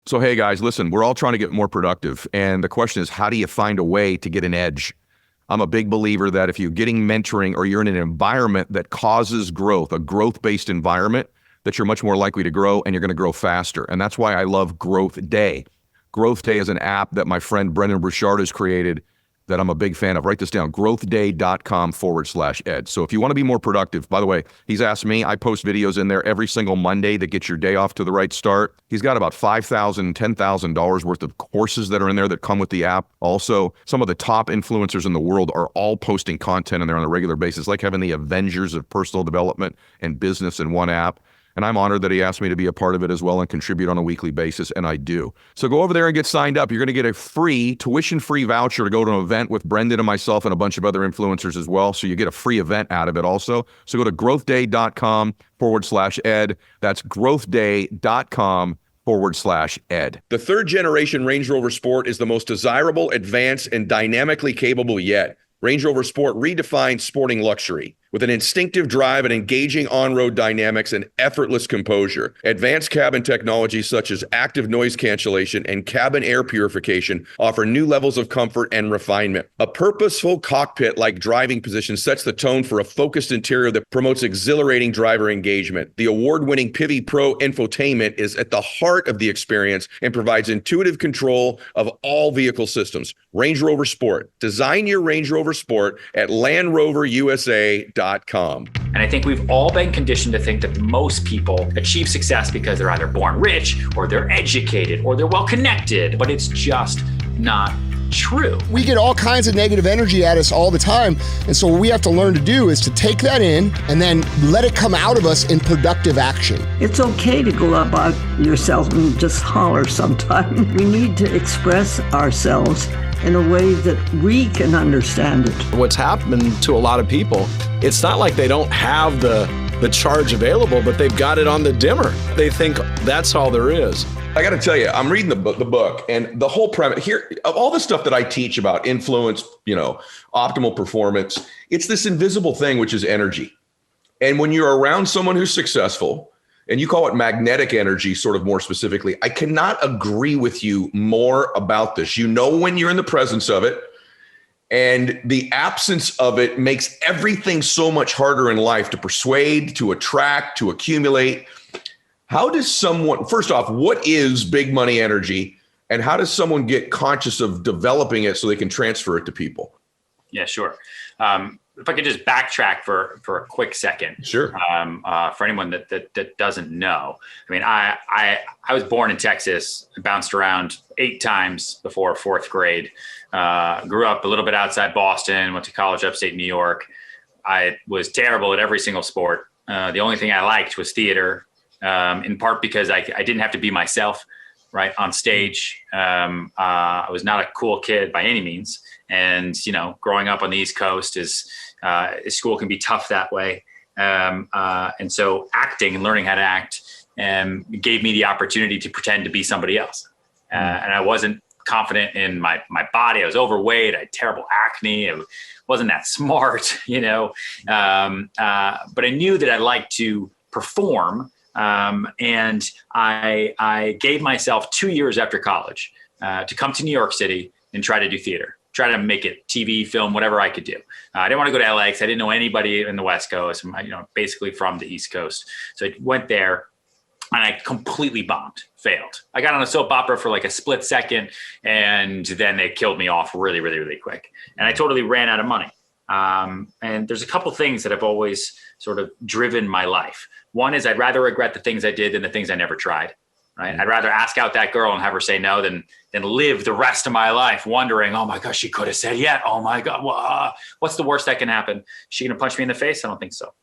So, hey guys, listen, we're all trying to get more productive. And the question is, how do you find a way to get an edge? I'm a big believer that if you're getting mentoring or you're in an environment that causes growth, a growth-based environment, that you're much more likely to grow and you're going to grow faster. And that's why I love Growth Day. Growth Day is an app that my friend Brendan Burchard has created that I'm a big fan of. Write this down, growthday.com/ed. So if you want to be more productive, by the way, he's asked me, I post videos in there every single Monday that get your day off to the right start. He's got about $5,000, $10,000 worth of courses that are in there that come with the app. Also, some of the top influencers in the world are all posting content in there on a regular basis, like having the Avengers of personal development and business in one app. And I'm honored that he asked me to be a part of it as well and contribute on a weekly basis, and I do. So go over there and get signed up. You're going to get a free, tuition-free voucher to go to an event with Brendan and myself and a bunch of other influencers as well. So you get a free event out of it also. So go to growthday.com/ed. That's growthday.com/ed. The third generation Range Rover Sport is the most desirable, advanced, and dynamically capable yet. Range Rover Sport redefines sporting luxury with an instinctive drive and engaging on-road dynamics and effortless composure. Advanced cabin technologies such as active noise cancellation and cabin air purification offer new levels of comfort and refinement. A purposeful cockpit-like driving position sets the tone for a focused interior that promotes exhilarating driver engagement. The award-winning Pivi Pro infotainment is at the heart of the experience and provides intuitive control of all vehicle systems. Range Rover Sport. Design your Range Rover Sport at LandRoverUSA.com. And I think we've all been conditioned to think that most people achieve success because they're either born rich or they're educated or they're well connected, but it's just not true. We get all kinds of negative energy at us all the time. And so what we have to learn to do is to take that in and then let it come out of us in productive action. It's okay to go about yourself and just holler sometimes. We need to express ourselves in a way that we can understand it. What's happened to a lot of people, it's not like they don't have the charge available, but they've got it on the dimmer. They think that's all there is. I got to tell you, I'm reading the book, and the whole premise here of all the stuff that I teach about influence, optimal performance, it's this invisible thing, which is energy. And when you're around someone who's successful, and you call it magnetic energy, sort of more specifically, I cannot agree with you more about this. You know when you're in the presence of it, and the absence of it makes everything so much harder in life to persuade, to attract, to accumulate. How does someone, first off, what is big money energy, and how does someone get conscious of developing it so they can transfer it to people? Yeah, sure. If I could just backtrack for a quick second. Sure. For anyone that doesn't know, I mean, I was born in Texas, bounced around 8 times before 4th grade, grew up a little bit outside Boston, went to college upstate New York. I was terrible at every single sport. The only thing I liked was theater, in part because I didn't have to be myself, right, on stage. I was not a cool kid by any means. And, growing up on the East Coast school can be tough that way. And so acting and learning how to act gave me the opportunity to pretend to be somebody else. And I wasn't confident in my body. I was overweight. I had terrible acne. I wasn't that smart, but I knew that I liked to perform. And I gave myself 2 years after college to come to New York City and try to do theater. Try to make it TV, film, whatever I could do. I didn't want to go to LA because I didn't know anybody in the West Coast. I'm, basically from the East Coast. So I went there and I completely bombed, failed. I got on a soap opera for like a split second and then they killed me off really, really, really quick. And I totally ran out of money. And there's a couple things that have always sort of driven my life. One is I'd rather regret the things I did than the things I never tried. Right? I'd rather ask out that girl and have her say no than live the rest of my life wondering, oh my gosh, she could have said yeah. Oh my God, what's the worst that can happen? Is she going to punch me in the face? I don't think so.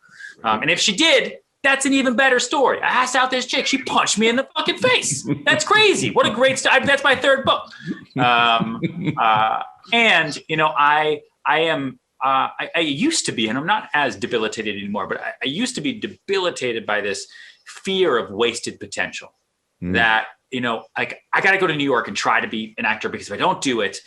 And if she did, that's an even better story. I asked out this chick. She punched me in the fucking face. That's crazy. What a great story. That's my 3rd book. And, I used to be, and I'm not as debilitated anymore, but I used to be debilitated by this fear of wasted potential. That, I got to go to New York and try to be an actor because if I don't do it,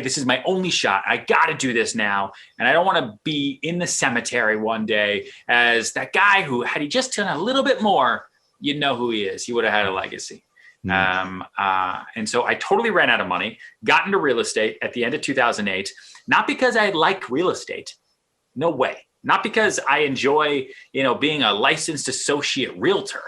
this is my only shot. I got to do this now. And I don't want to be in the cemetery one day as that guy who, had he just done a little bit more, you'd know who he is. He would have had a legacy. And so I totally ran out of money, got into real estate at the end of 2008, not because I like real estate. No way. Not because I enjoy, being a licensed associate realtor.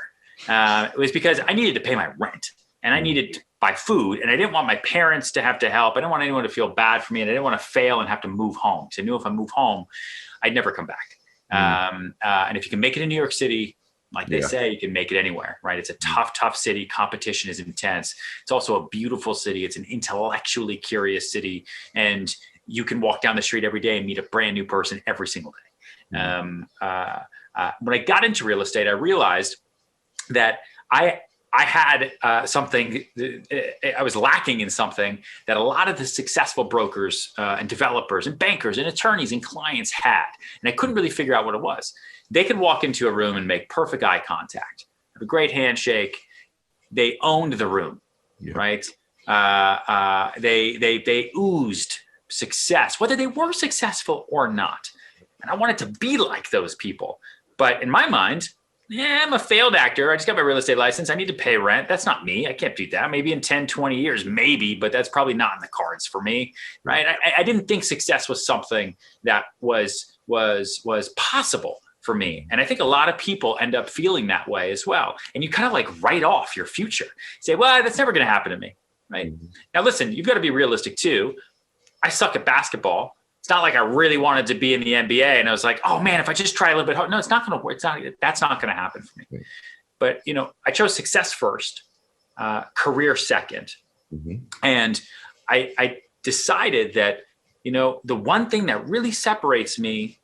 It was because I needed to pay my rent and I needed to buy food, and I didn't want my parents to have to help. I didn't want anyone to feel bad for me, and I didn't want to fail and have to move home. So I knew if I moved home, I'd never come back. And if you can make it in New York City, like they say, you can make it anywhere, right? It's a tough city. Competition is intense. It's also a beautiful city. It's an intellectually curious city. And you can walk down the street every day and meet a brand new person every single day. When I got into real estate, I realized that I had something, I was lacking in something that a lot of the successful brokers and developers and bankers and attorneys and clients had. And I couldn't really figure out what it was. They could walk into a room and make perfect eye contact, have a great handshake. They owned the room, right? They oozed success, whether they were successful or not. And I wanted to be like those people. But in my mind, I'm a failed actor. I just got my real estate license. I need to pay rent. That's not me. I can't do that. Maybe in 10, 20 years, maybe, but that's probably not in the cards for me, right? I didn't think success was something that was possible for me. And I think a lot of people end up feeling that way as well. And you kind of like write off your future. Say, well, that's never going to happen to me, right? Now, listen, you've got to be realistic too. I suck at basketball. It's not like I really wanted to be in the NBA. And I was like, oh man, if I just try a little bit hard, no, it's not going to work. That's not going to happen for me. But, I chose success first, career second. And I decided that, the one thing that really separates me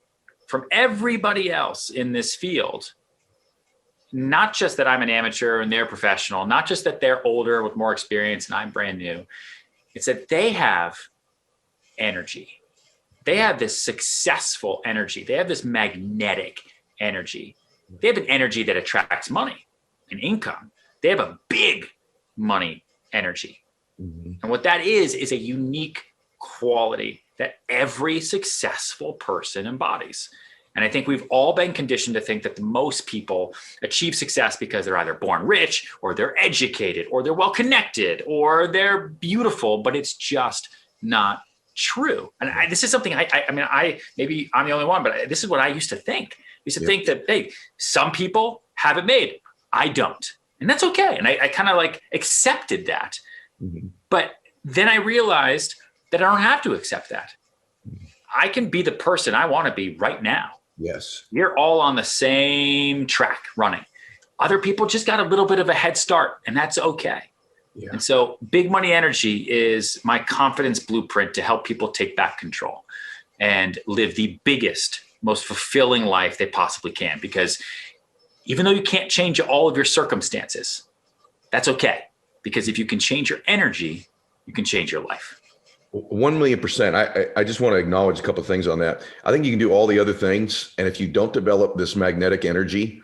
from everybody else in this field, not just that I'm an amateur and they're professional, not just that they're older with more experience and I'm brand new, it's that they have energy. They have this successful energy. They have this magnetic energy. They have an energy that attracts money and income. They have a big money energy. And what that is a unique quality that every successful person embodies. And I think we've all been conditioned to think that most people achieve success because they're either born rich or they're educated or they're well-connected or they're beautiful, but it's just not true. And this is something maybe I'm the only one, but this is what I used to think. I used to think that, hey, some people have it made. I don't. And that's okay. And I kind of like accepted that. But then I realized that I don't have to accept that. I can be the person I want to be right now. Yes. You're all on the same track running. Other people just got a little bit of a head start, and that's okay. Yeah. And so big money energy is my confidence blueprint to help people take back control and live the biggest, most fulfilling life they possibly can. Because even though you can't change all of your circumstances, that's okay. Because if you can change your energy, you can change your life. 1,000,000%. I just want to acknowledge a couple of things on that. I think you can do all the other things. And if you don't develop this magnetic energy,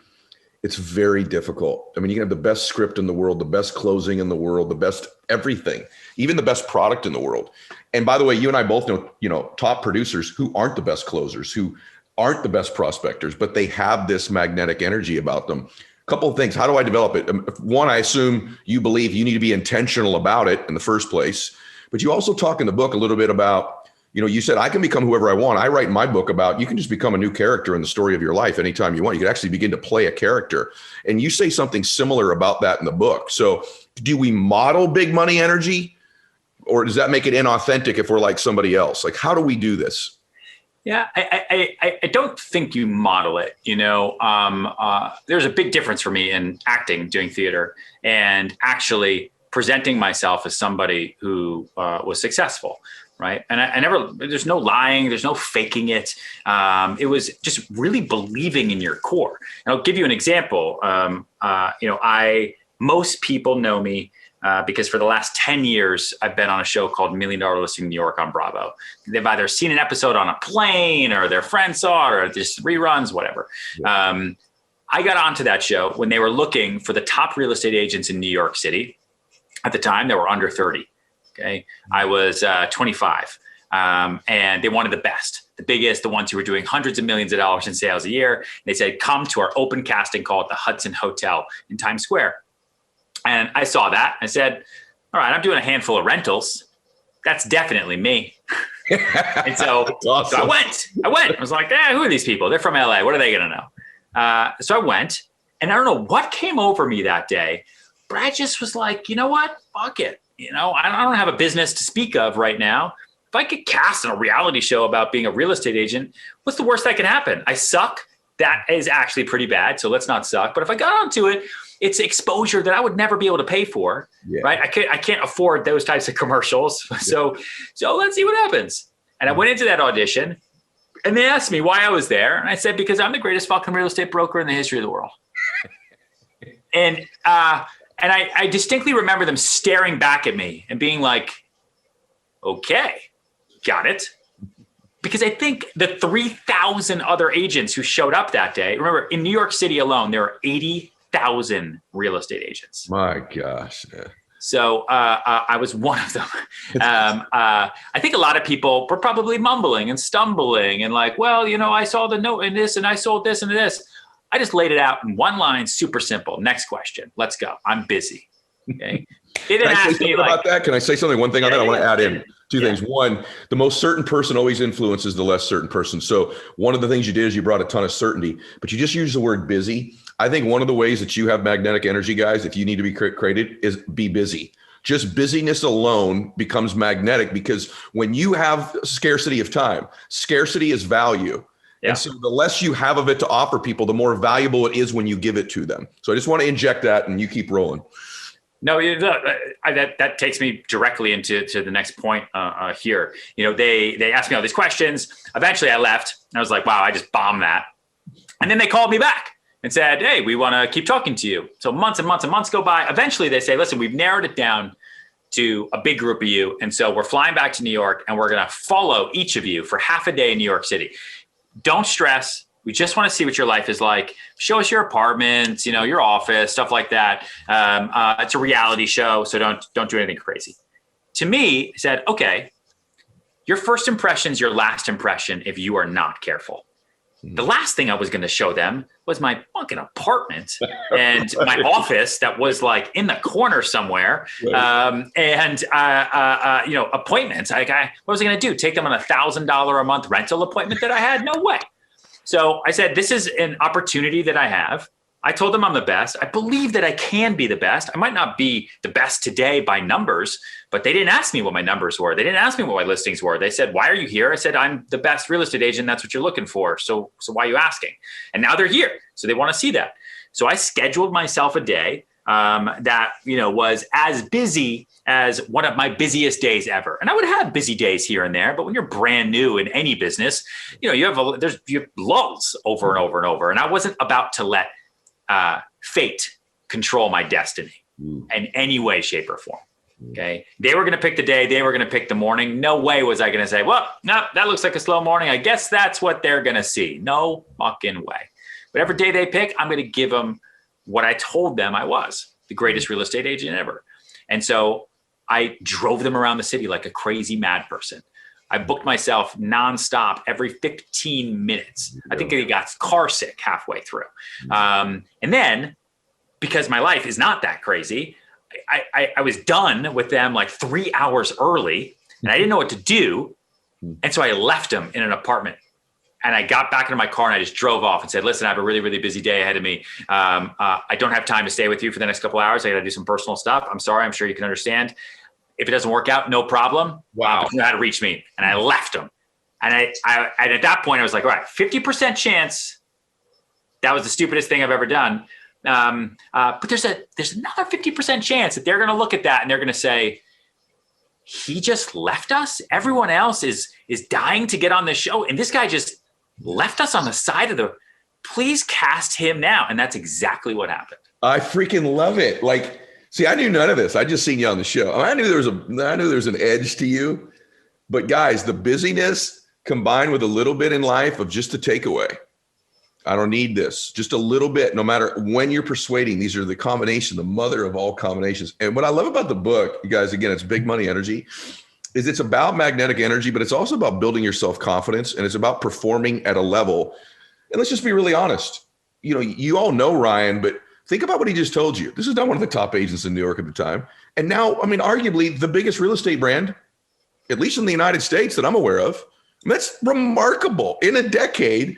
it's very difficult. I mean, you can have the best script in the world, the best closing in the world, the best everything, even the best product in the world. And by the way, you and I both know, top producers who aren't the best closers, who aren't the best prospectors, but they have this magnetic energy about them. A couple of things. How do I develop it? One, I assume you believe you need to be intentional about it in the first place. But you also talk in the book a little bit about, you said, I can become whoever I want. I write in my book about, you can just become a new character in the story of your life anytime you want. You can actually begin to play a character. And you say something similar about that in the book. So do we model big money energy, or does that make it inauthentic if we're like somebody else? Like, how do we do this? Yeah, I don't think you model it. There's a big difference for me in acting, doing theater, and actually presenting myself as somebody who was successful, right? And I never, there's no lying, there's no faking it. It was just really believing in your core. And I'll give you an example. Most people know me because for the last 10 years, I've been on a show called $1 Million Listing New York on Bravo. They've either seen an episode on a plane or their friend saw it or just reruns, whatever. Yeah. I got onto that show when they were looking for the top real estate agents in New York City. At the time, they were under 30. Okay. I was 25. And they wanted the best, the biggest, the ones who were doing hundreds of millions of dollars in sales a year. And they said, come to our open casting call at the Hudson Hotel in Times Square. And I saw that. I said, all right, I'm doing a handful of rentals. That's definitely me. And so, awesome. so I went. I was like, who are these people? They're from LA. What are they going to know? So I went, and I don't know what came over me that day, but I just was like, you know what? Fuck it. I don't have a business to speak of right now. If I get cast in a reality show about being a real estate agent, what's the worst that can happen? I suck. That is actually pretty bad. So let's not suck. But if I got onto it, it's exposure that I would never be able to pay for, right? I can't afford those types of commercials. So let's see what happens. And I went into that audition, and they asked me why I was there. And I said, because I'm the greatest fucking real estate broker in the history of the world. And I distinctly remember them staring back at me and being like, okay, got it. Because I think the 3,000 other agents who showed up that day, remember in New York City alone, there are 80,000 real estate agents. My gosh. Yeah. So I was one of them. I think a lot of people were probably mumbling and stumbling and like, well, I saw the note in this and I sold this and this. I just laid it out in one line, super simple. Next question. Let's go. I'm busy. Okay. They didn't ask me about that. Can I say something? One thing on that, I want to add in two things. One, the most certain person always influences the less certain person. So one of the things you did is you brought a ton of certainty, but you just used the word busy. I think one of the ways that you have magnetic energy, guys, if you need to be created, is be busy. Just busyness alone becomes magnetic, because when you have scarcity of time, scarcity is value. Yeah. And so the less you have of it to offer people, the more valuable it is when you give it to them. So I just want to inject that, and you keep rolling. No, that takes me directly into the next point here. They asked me all these questions. Eventually I left. I was like, wow, I just bombed that. And then they called me back and said, hey, we want to keep talking to you. So months and months and months go by. Eventually they say, listen, we've narrowed it down to a big group of you. And so we're flying back to New York, and we're going to follow each of you for half a day in New York City. Don't stress. We just want to see what your life is like. Show us your apartment, your office, stuff like that. It's a reality show, so don't do anything crazy. To me, I said, okay, your first impression is your last impression if you are not careful. The last thing I was going to show them was my fucking apartment and my office that was like in the corner somewhere. And appointments. What was I going to do? Take them on $1,000 a month rental appointment that I had? No way. So I said, this is an opportunity that I have. I told them I'm the best. I believe that I can be the best. I might not be the best today by numbers, but they didn't ask me what my numbers were. They didn't ask me what my listings were. They said, why are you here? I said, I'm the best real estate agent. That's what you're looking for. So why are you asking? And now they're here. So they want to see that. So I scheduled myself a day that, was as busy as one of my busiest days ever. And I would have busy days here and there, but when you're brand new in any business, you have lulls over and over and over. And I wasn't about to let fate control my destiny in any way, shape, or form. Okay. They were going to pick the day. They were going to pick the morning. No way was I going to say, well, no, that looks like a slow morning. I guess that's what they're going to see. No fucking way. Whatever day they pick, I'm going to give them what I told them I was, the greatest real estate agent ever. And so I drove them around the city like a crazy mad person. I booked myself nonstop every 15 minutes. I think I got car sick halfway through. And then, because my life is not that crazy, I was done with them like 3 hours early, and I didn't know what to do. And so I left them in an apartment, and I got back into my car and I just drove off and said, listen, I have a really, really busy day ahead of me. I don't have time to stay with you for the next couple of hours. I got to do some personal stuff. I'm sorry. I'm sure you can understand. If it doesn't work out, no problem. Wow. You know how to reach me. And I left them. And I at that point, I was like, all right, 50% chance that was the stupidest thing I've ever done. But there's another 50% chance that they're going to look at that and they're going to say, he just left us. Everyone else is dying to get on this show. And this guy just left us on the side of please cast him now. And that's exactly what happened. I freaking love it. Like, see, I knew none of this. I just seen you on the show. I knew there was an edge to you, but guys, the busyness combined with a little bit in life of just a takeaway. I don't need this, just a little bit, no matter when you're persuading. These are the combination, the mother of all combinations. And what I love about the book, you guys, again, it's Big Money Energy, is it's about magnetic energy, but it's also about building your self-confidence, and it's about performing at a level. And let's just be really honest. You all know Ryan, but Think about what he just told you. This is not one of the top agents in New York at the time. And now, I mean, arguably the biggest real estate brand, at least in the United States that I'm aware of. I mean, that's remarkable in a decade.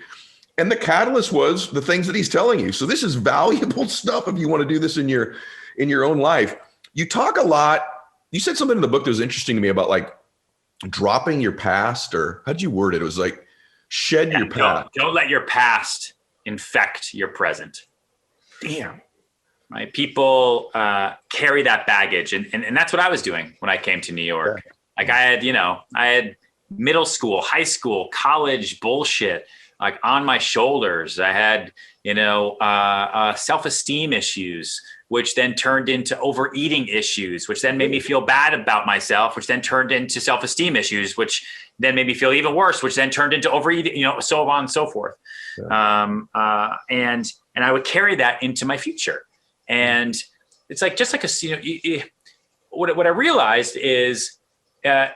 And the catalyst was the things that he's telling you. So this is valuable stuff if you want to do this in your own life. You talk a lot. You said something in the book that was interesting to me about like dropping your past, or how'd you word it? It was like shed your past. Don't let your past infect your present. Damn. Right? People carry that baggage. And that's what I was doing when I came to New York. Yeah. Like I had middle school, high school, college bullshit like on my shoulders. I had, self-esteem issues, which then turned into overeating issues, which then made me feel bad about myself, which then turned into self-esteem issues, which then made me feel even worse, which then turned into overeating, so on and so forth. Yeah. And I would carry that into my future. And it's like, just like what I realized is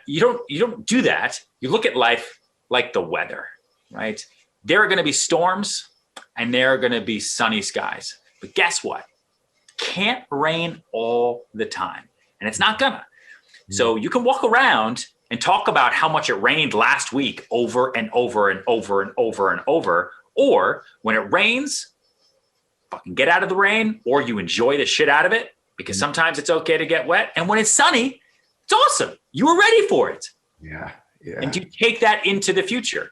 you don't do that. You look at life like the weather, right? There are going to be storms and there are going to be sunny skies. But guess what? Can't rain all the time. And it's not gonna. So you can walk around and talk about how much it rained last week over and over and over and over and over. Or when it rains, fucking get out of the rain, or you enjoy the shit out of it, because sometimes it's okay to get wet. And when it's sunny, it's awesome. You were ready for it. Yeah. And you take that into the future.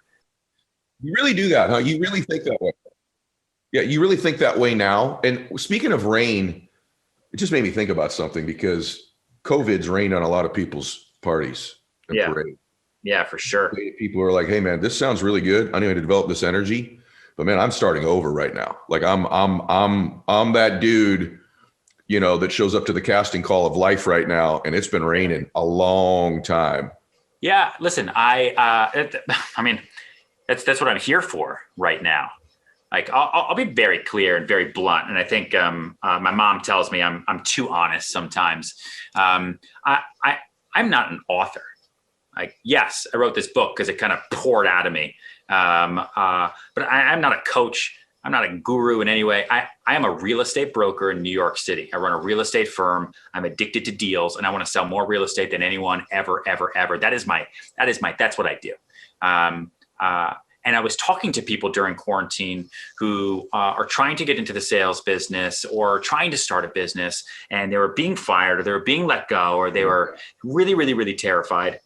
You really do that, huh? You really think that way. Yeah, you really think that way now. And speaking of rain, it just made me think about something, because COVID's rained on a lot of people's parties. Yeah. Parade. Yeah, for sure. People are like, hey man, this sounds really good. I need to develop this energy, but man, I'm starting over right now. Like I'm that dude, that shows up to the casting call of life right now. And it's been raining a long time. Yeah. Listen, that's what I'm here for right now. Like I'll be very clear and very blunt. And I think my mom tells me I'm too honest sometimes. I'm not an author. Like, yes, I wrote this book because it kind of poured out of me. But I'm not a coach. I'm not a guru in any way. I am a real estate broker in New York City. I run a real estate firm. I'm addicted to deals, and I want to sell more real estate than anyone ever. That's what I do. And I was talking to people during quarantine who are trying to get into the sales business or trying to start a business, and they were being fired or they were being let go, or they were really, really, really terrified.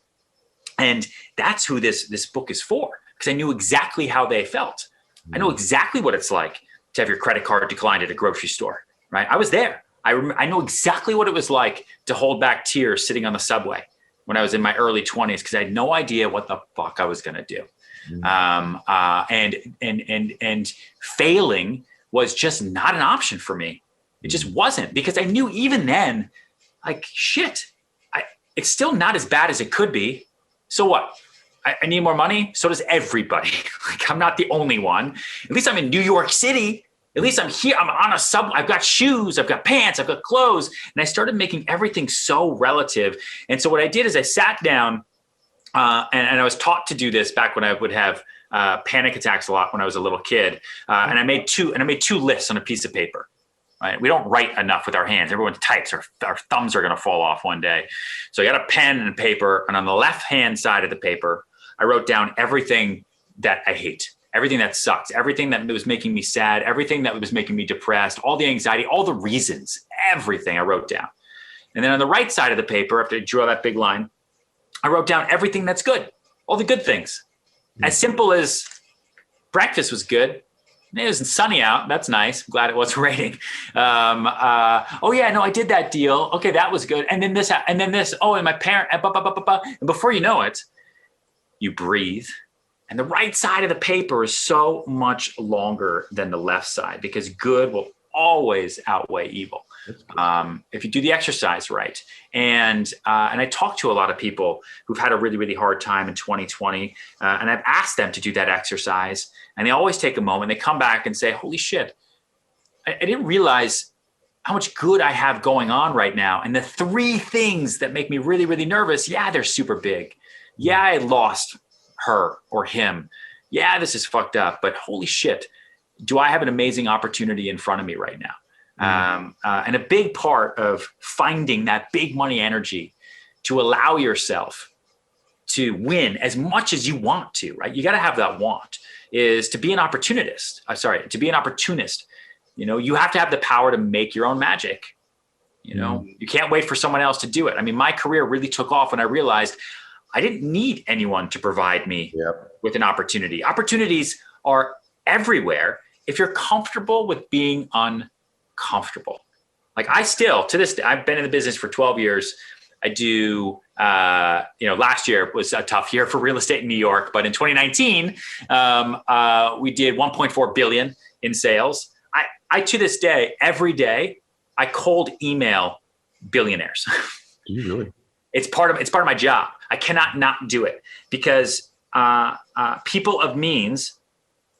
And that's who this book is for, because I knew exactly how they felt. I know exactly what it's like to have your credit card declined at a grocery store, right? I was there. I know exactly what it was like to hold back tears sitting on the subway when I was in my early 20s, because I had no idea what the fuck I was going to do. And failing was just not an option for me. It just wasn't, because I knew even then, like, shit, it's still not as bad as it could be. So what? I need more money. So does everybody. Like, I'm not the only one. At least I'm in New York City. At least I'm here. I'm on a subway. I've got shoes. I've got pants. I've got clothes. And I started making everything so relative. And so what I did is I sat down and I was taught to do this back when I would have panic attacks a lot when I was a little kid. And I made two lists on a piece of paper. Right? We don't write enough with our hands. Everyone types. Our thumbs are going to fall off one day. So I got a pen and paper. And on the left-hand side of the paper, I wrote down everything that I hate, everything that sucks, everything that was making me sad, everything that was making me depressed, all the anxiety, all the reasons, everything I wrote down. And then on the right side of the paper, after I drew that big line, I wrote down everything that's good, all the good things. As simple as breakfast was good. It was sunny out. That's nice. I'm glad it wasn't raining. Oh yeah, no, I did that deal. Okay, that was good. And then this, and then this. Oh, and my parent. And before you know it, you breathe. And the right side of the paper is so much longer than the left side, because good will always outweigh evil. If you do the exercise right. And I talk to a lot of people who've had a really, really hard time in 2020. And I've asked them to do that exercise. And they always take a moment. They come back and say, holy shit, I didn't realize how much good I have going on right now. And the three things that make me really, really nervous, yeah, they're super big. Yeah, I lost her or him. Yeah, this is fucked up. But holy shit, do I have an amazing opportunity in front of me right now? And a big part of finding that big money energy to allow yourself to win as much as you want to, right? You got to have that want, is to be an opportunist. To be an opportunist. You have to have the power to make your own magic. You can't wait for someone else to do it. I mean, my career really took off when I realized I didn't need anyone to provide me with an opportunity. Opportunities are everywhere if you're comfortable with being uncomfortable. Like I still, to this day, I've been in the business for 12 years. I do, last year was a tough year for real estate in New York, but in 2019, we did 1.4 billion in sales. I to this day, every day, I cold email billionaires. Do you really? It's part of my job. I cannot not do it because people of means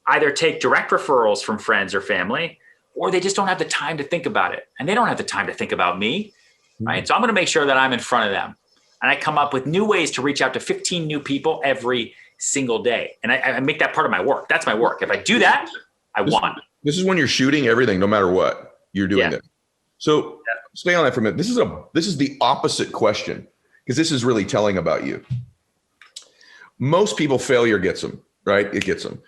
either take direct referrals from friends or family, or they just don't have the time to think about it. And they don't have the time to think about me, right? So I'm going to make sure that I'm in front of them. And I come up with new ways to reach out to 15 new people every single day. And I make that part of my work. That's my work. If I do that, I won. This is when you're shooting everything, no matter what you're doing it. So stay on that for a minute. This is the opposite question, because this is really telling about you. Most people, failure gets them, right? It gets them.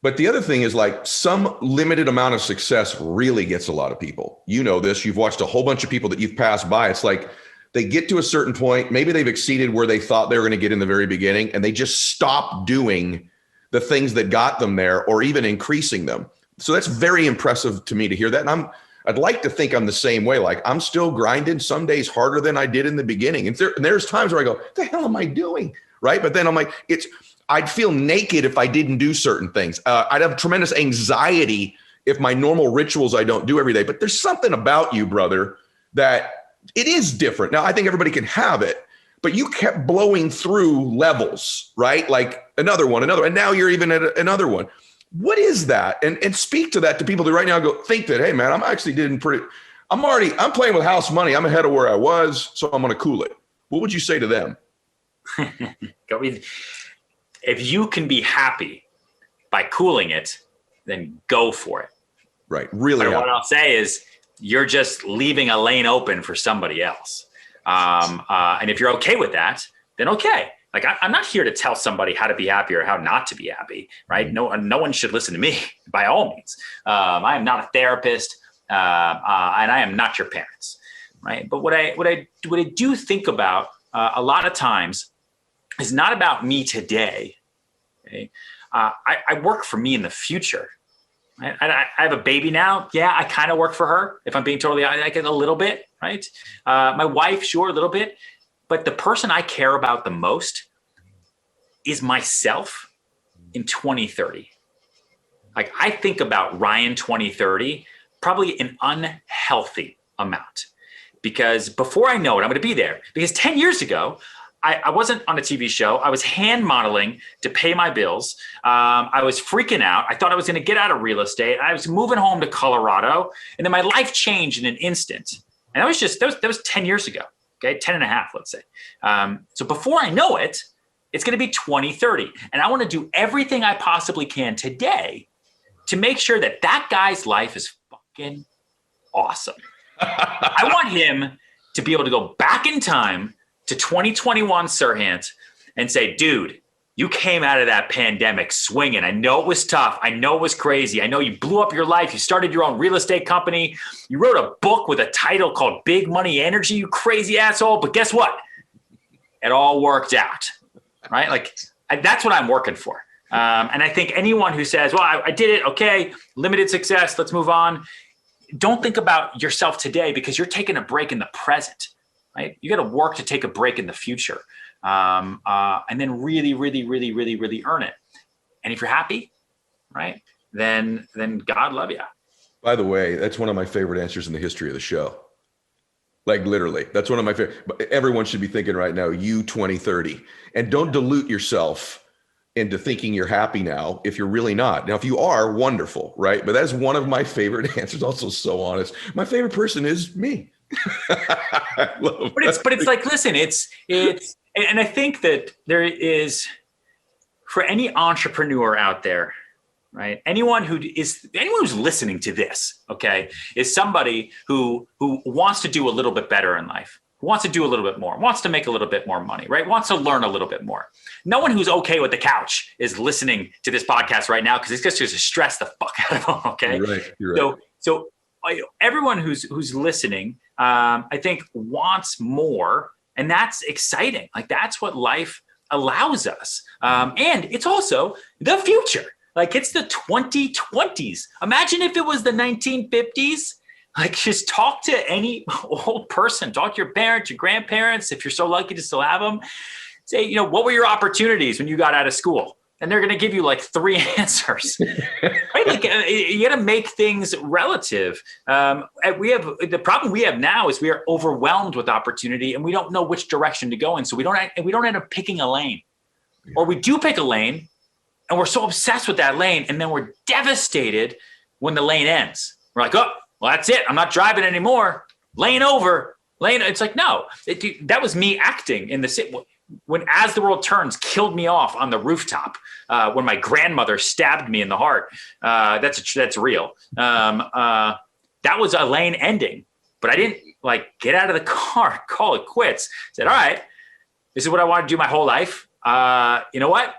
But the other thing is, like, some limited amount of success really gets a lot of people. You know this. You've watched a whole bunch of people that you've passed by. It's like they get to a certain point. Maybe they've exceeded where they thought they were going to get in the very beginning, and they just stop doing the things that got them there, or even increasing them. So that's very impressive to me to hear that. And I'd like to think I'm the same way. Like, I'm still grinding, some days harder than I did in the beginning. And there's times where I go, what the hell am I doing? Right. But then I'm like, I'd feel naked if I didn't do certain things. I'd have tremendous anxiety if my normal rituals I don't do every day. But there's something about you, brother, that it is different. Now, I think everybody can have it, but you kept blowing through levels, right? Like another one, and now you're even at another one. What is that? And speak to that to people that right now think that, hey man, I'm playing with house money. I'm ahead of where I was, so I'm going to cool it. What would you say to them? If you can be happy by cooling it, then go for it. Right. Really. But what I'll say is you're just leaving a lane open for somebody else. And if you're okay with that, then okay. Like, I'm not here to tell somebody how to be happy or how not to be happy, right? No one should listen to me by all means. I am not a therapist, and I am not your parents, right? But what I do think about a lot of times is not about me today. Okay? I work for me in the future. Right? I have a baby now. Yeah, I kind of work for her. If I'm being totally honest, I get a little bit, right? My wife, sure, a little bit. But the person I care about the most is myself in 2030. Like, I think about Ryan 2030, probably an unhealthy amount, because before I know it, I'm going to be there. Because 10 years ago, I wasn't on a TV show. I was hand modeling to pay my bills. I was freaking out. I thought I was going to get out of real estate. I was moving home to Colorado, and then my life changed in an instant. And that was 10 years ago. Okay, 10 and a half, let's say. So before I know it, it's going to be 2030. And I want to do everything I possibly can today to make sure that guy's life is fucking awesome. I want him to be able to go back in time to 2021 Serhant and say, dude, you came out of that pandemic swinging. I know it was tough. I know it was crazy. I know you blew up your life. You started your own real estate company. You wrote a book with a title called Big Money Energy, you crazy asshole. But guess what? It all worked out, right? Like, that's what I'm working for. And I think anyone who says, well, I did it. Okay, limited success. Let's move on. Don't think about yourself today, because you're taking a break in the present, right? You got to work to take a break in the future. And then really, really, really, really, really earn it. And if you're happy, right, then God love you. By the way, that's one of my favorite answers in the history of the show. Like, literally, that's one of my favorite. Everyone should be thinking right now, you 2030, and don't dilute yourself into thinking you're happy now if you're really not. Now, if you are, wonderful, right? But that's one of my favorite answers. Also so honest. My favorite person is me. But it's like, listen, and I think that there is, for any entrepreneur out there, right? Anyone who's listening to this, okay, is somebody who wants to do a little bit better in life, wants to do a little bit more, wants to make a little bit more money, right? Wants to learn a little bit more. No one who's okay with the couch is listening to this podcast right now because it's just to stress the fuck out of them, okay? You're right. So everyone who's listening, I think wants more, and that's exciting. Like that's what life allows us. And it's also the future. Like it's the 2020s. Imagine if it was the 1950s. Like just talk to any old person, talk to your parents, your grandparents, if you're so lucky to still have them. Say, what were your opportunities when you got out of school? And they're going to give you like 3 answers. Right? Like, you got to make things relative. The problem we have now is we are overwhelmed with opportunity and we don't know which direction to go in. So we don't end up picking a lane, or we do pick a lane and we're so obsessed with that lane. And then we're devastated when the lane ends. We're like, oh, well, that's it. I'm not driving anymore. Lane over. It's like, no, that was me acting in the city. When As the World Turns killed me off on the rooftop, when my grandmother stabbed me in the heart. That's real. That was a lane ending, but I didn't get out of the car, call it quits. Said, all right, this is what I want to do my whole life. You know what?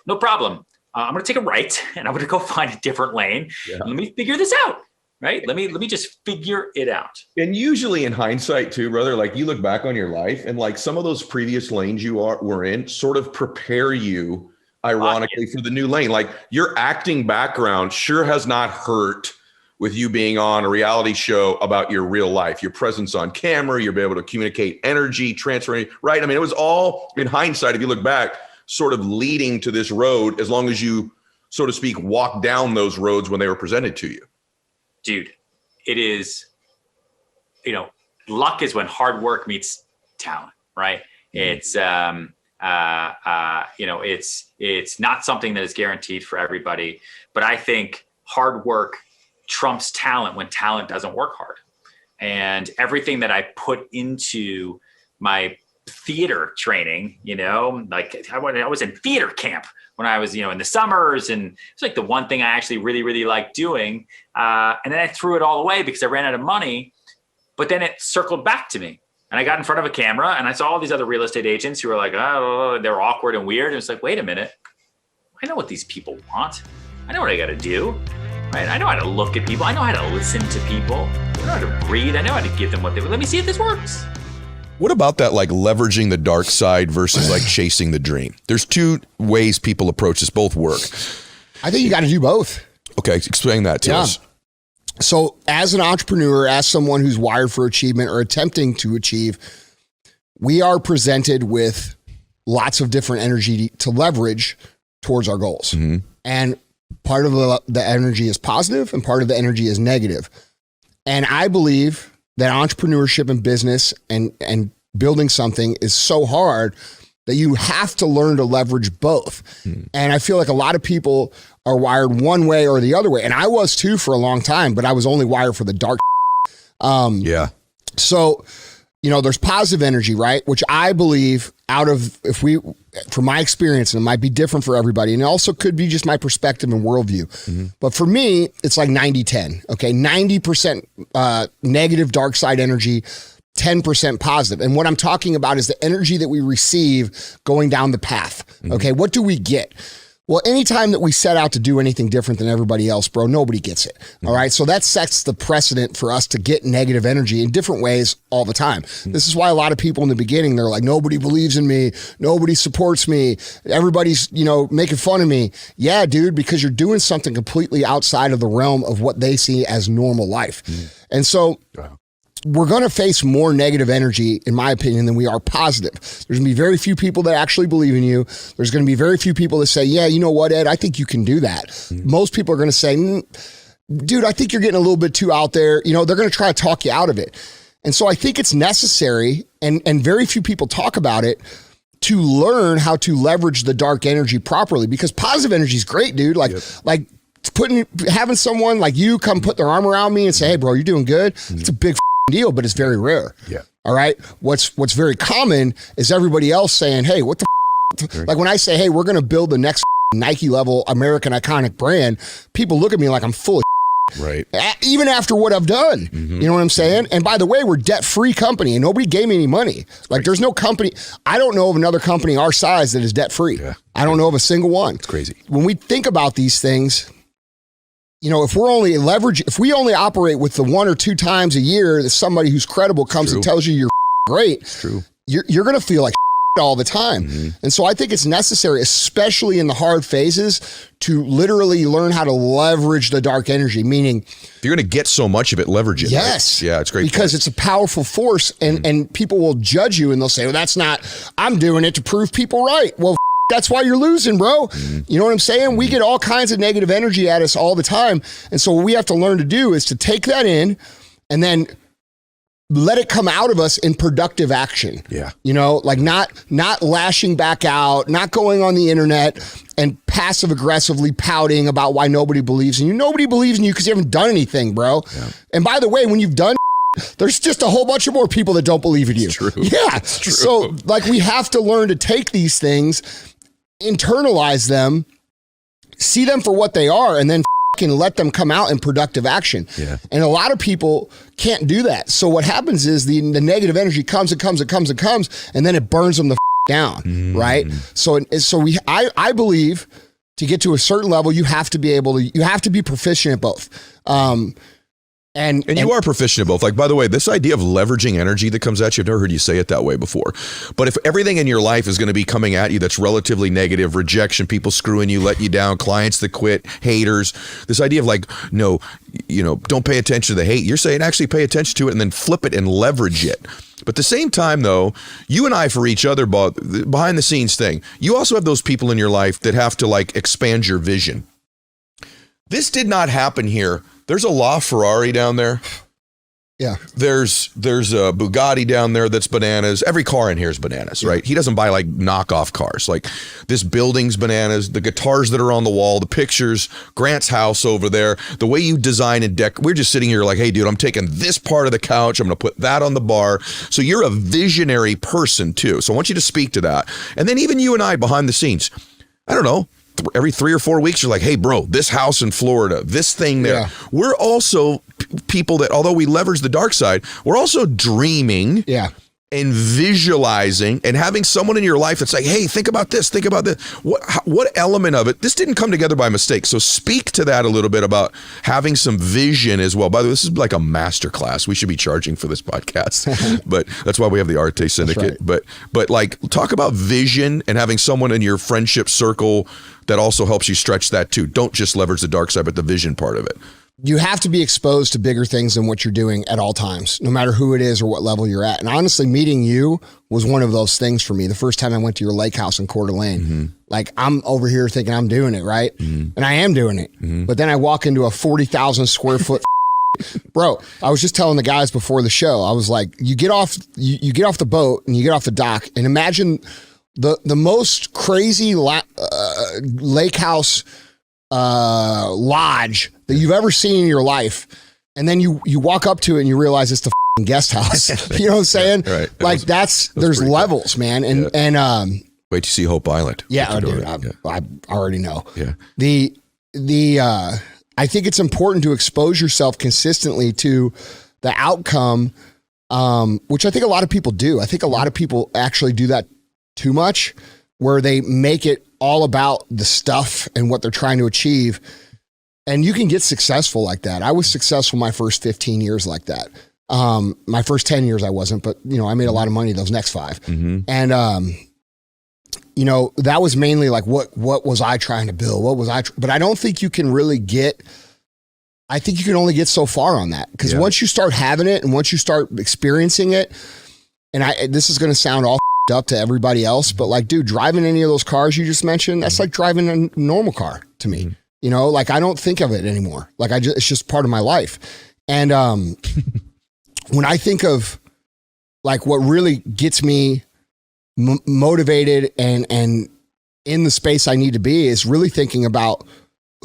No problem. I'm going to take a right and I'm going to go find a different lane. Yeah. Let me figure this out. Right. Let me just figure it out. And usually in hindsight too, brother, like you look back on your life and like some of those previous lanes you were in sort of prepare you ironically for the new lane. Like your acting background sure has not hurt with you being on a reality show about your real life, your presence on camera, you'll be able to communicate energy, transferring, right? I mean, it was all in hindsight, if you look back, sort of leading to this road, as long as you, so to speak, walk down those roads when they were presented to you. Dude, it is, luck is when hard work meets talent, right? It's, it's not something that is guaranteed for everybody, but I think hard work trumps talent when talent doesn't work hard. And everything that I put into my theater training, like I was in theater camp when I was, in the summers, and it's like the one thing I actually really, really liked doing. And then I threw it all away because I ran out of money, but then it circled back to me and I got in front of a camera and I saw all these other real estate agents who were like, oh, they're awkward and weird. And it's like, wait a minute. I know what these people want. I know what I got to do, right? I know how to look at people. I know how to listen to people. I know how to breathe. I know how to give them what they want. Let me see if this works. What about that, like leveraging the dark side versus like chasing the dream? There's two ways people approach this. Both work. I think you got to do both. Okay, explain that to us. So as an entrepreneur, as someone who's wired for achievement or attempting to achieve, we are presented with lots of different energy to leverage towards our goals. Mm-hmm. And part of the energy is positive and part of the energy is negative. And I believe that entrepreneurship and business and building something is so hard that you have to learn to leverage both. And I feel like a lot of people are wired one way or the other way. And I was too for a long time, but I was only wired for the dark. So, there's positive energy, right? Which I believe from my experience, and it might be different for everybody, and it also could be just my perspective and worldview. Mm-hmm. But for me, it's like 90-10, okay? 90% negative dark side energy, 10% positive. And what I'm talking about is the energy that we receive going down the path, okay? What do we get? Well, anytime that we set out to do anything different than everybody else, bro, nobody gets it. All right. So that sets the precedent for us to get negative energy in different ways all the time. This is why a lot of people in the beginning, they're like, nobody believes in me. Nobody supports me. Everybody's, making fun of me. Yeah, dude, because you're doing something completely outside of the realm of what they see as normal life. And so we're going to face more negative energy, in my opinion, than we are positive. There's going to be very few people that actually believe in you. There's going to be very few people that say, yeah, you know what, Ed, I think you can do that. Most people are going to say, dude, I think you're getting a little bit too out there. They're going to try to talk you out of it. And so I think it's necessary, and very few people talk about it, to learn how to leverage the dark energy properly, because positive energy is great, dude. Like having someone like you come put their arm around me and say, hey, bro, you're doing good. It's a big deal, but it's very rare. Yeah. All right. What's very common is everybody else saying, hey, what the like when I say, hey, we're going to build the next Nike level American iconic brand, people look at me like I'm full of Right. even after what I've done. You know what I'm saying? And by the way, we're debt-free company and nobody gave me any money. Like there's no company, I don't know of another company our size that is debt-free. Yeah. I don't know of a single one. It's crazy. When we think about these things, you know, if we only operate with the 1 or 2 times a year that somebody who's credible comes and tells you you're great, It's true. you're going to feel like all the time. And so I think it's necessary, especially in the hard phases, to literally learn how to leverage the dark energy, meaning If you're going to get so much of it, leverage it. yes. Right? Yeah, it's great. Because it's a powerful force and people will judge you and they'll say, well, that's not, I'm doing it to prove people right. Well, that's why you're losing, bro. You know what I'm saying? We get all kinds of negative energy at us all the time. And so what we have to learn to do is to take that in and then let it come out of us in productive action. Yeah. You know, like not lashing back out, not going on the internet and passive aggressively pouting about why nobody believes in you. Nobody believes in you because you haven't done anything, bro. Yeah. And by the way, when you've done, there's just a whole bunch of more people that don't believe in you. It's true. Yeah. It's true. So like we have to learn to take these things, internalize them, see them for what they are, and then can let them come out in productive action. Yeah. And a lot of people can't do that. So what happens is the negative energy comes and comes and comes and comes, and then it burns them the down, right? So I believe to get to a certain level, you have to be proficient at both. And you are proficient at both. Like, by the way, this idea of leveraging energy that comes at you, I've never heard you say it that way before. But if everything in your life is going to be coming at you that's relatively negative, rejection, people screwing you, letting you down, clients that quit, haters, this idea of like, no, you know, don't pay attention to the hate. You're saying actually pay attention to it and then flip it and leverage it. But at the same time, though, you and I for each other, behind the scenes thing, you also have those people in your life that have to like expand your vision. This did not happen here. There's a LaFerrari down there. Yeah. There's a Bugatti down there that's bananas. Every car in here is bananas, right? He doesn't buy like knockoff cars. Like this building's bananas, the guitars that are on the wall, the pictures, Grant's house over there, the way you design and deck. We're just sitting here like, hey, dude, I'm taking this part of the couch. I'm going to put that on the bar. So you're a visionary person too. So I want you to speak to that. And then even you and I behind the scenes, I don't know, every 3 or 4 weeks, you're like, hey, bro, this house in Florida, this thing there. Yeah. We're also people that, although we leverage the dark side, we're also dreaming and visualizing and having someone in your life that's like, hey, think about this, think about this. What element of it? This didn't come together by mistake. So speak to that a little bit about having some vision as well. By the way, this is like a master class. We should be charging for this podcast, but that's why we have the Arte Syndicate. Right. But like talk about vision and having someone in your friendship circle that also helps you stretch that too. Don't just leverage the dark side, but the vision part of it. You have to be exposed to bigger things than what you're doing at all times, no matter who it is or what level you're at. And honestly, meeting you was one of those things for me. The first time I went to your lake house in Coeur d'Alene, like I'm over here thinking I'm doing it, right? And I am doing it. But then I walk into a 40,000 square foot bro, I was just telling the guys before the show, I was like, you get off the boat and you get off the dock and imagine the most crazy lake house lodge that you've ever seen in your life, and then you walk up to it and you realize it's the guest house. You know what I'm saying? Right. Like there's levels, cool, man. And wait to see Hope Island. Yeah, dude, I already know. Yeah. I think it's important to expose yourself consistently to the outcome, which I think a lot of people do. I think a lot of people actually do that too much, where they make it all about the stuff and what they're trying to achieve. And you can get successful like that. I was successful my first 15 years like that. My first 10 years I wasn't, but you know, I made a lot of money those next 5. And you know, that was mainly like, what was I trying to build? But I don't think you can really I think you can only get so far on that. Because once you start having it and once you start experiencing it, and this is going to sound all up to everybody else, but like, dude, driving any of those cars you just mentioned, that's like driving a normal car to me. You know, like I don't think of it anymore. Like it's just part of my life. And when I think of like what really gets me motivated and in the space I need to be is really thinking about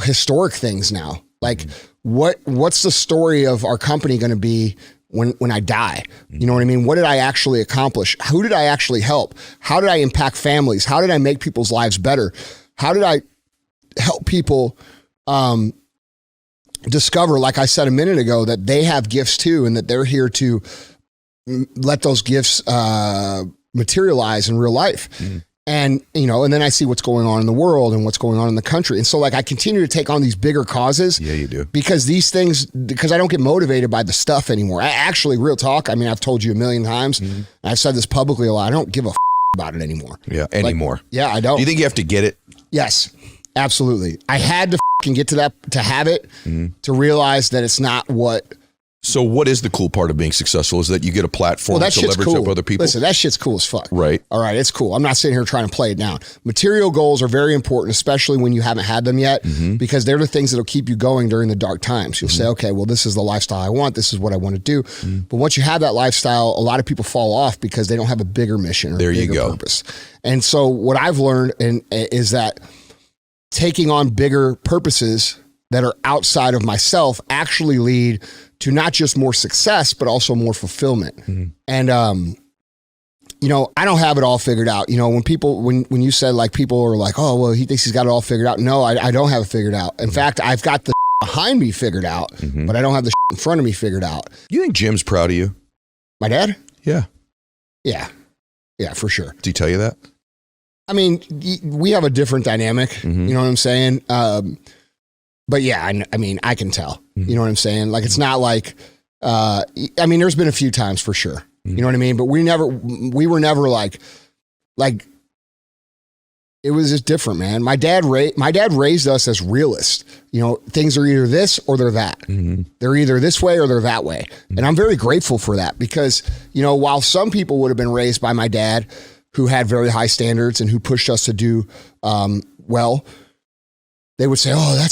historic things now. Like what's the story of our company going to be when I die? You know what I mean? What did I actually accomplish? Who did I actually help? How did I impact families? How did I make people's lives better? How did I help people discover, like I said a minute ago, that they have gifts too, and that they're here to let those gifts materialize in real life. And, and then I see what's going on in the world and what's going on in the country. And so like, I continue to take on these bigger causes. Yeah, you do. Because I don't get motivated by the stuff anymore. I actually, real talk, I mean, I've told you a million times, and I've said this publicly a lot, I don't give a about it anymore. Yeah, anymore. Yeah, I don't. Do you think you have to get it? Yes, absolutely. I had to get to that, to have it, to realize that it's not what. So what is the cool part of being successful is that you get a platform to leverage up other people? Listen, that shit's cool as fuck. Right. All right, it's cool. I'm not sitting here trying to play it down. Material goals are very important, especially when you haven't had them yet, because they're the things that'll keep you going during the dark times. You'll say, okay, well, this is the lifestyle I want. This is what I want to do. But once you have that lifestyle, a lot of people fall off because they don't have a bigger mission or a bigger purpose. And so what I've learned is that taking on bigger purposes that are outside of myself actually lead to not just more success, but also more fulfillment. And, I don't have it all figured out. When you said like people are like, oh, well, he thinks he's got it all figured out. No, I don't have it figured out. In fact, I've got the behind me figured out, but I don't have the in front of me figured out. You think Jim's proud of you? My dad? Yeah. Yeah. Yeah, for sure. Did he tell you that? I mean, we have a different dynamic. You know what I'm saying? But yeah, I mean, I can tell. You know what I'm saying? Like, it's not like, there's been a few times for sure. You know what I mean? But we were never like, it was just different, man. My dad raised us as realists. Things are either this or they're that. They're either this way or they're that way. And I'm very grateful for that because, while some people would have been raised by my dad who had very high standards and who pushed us to do well, they would say, oh,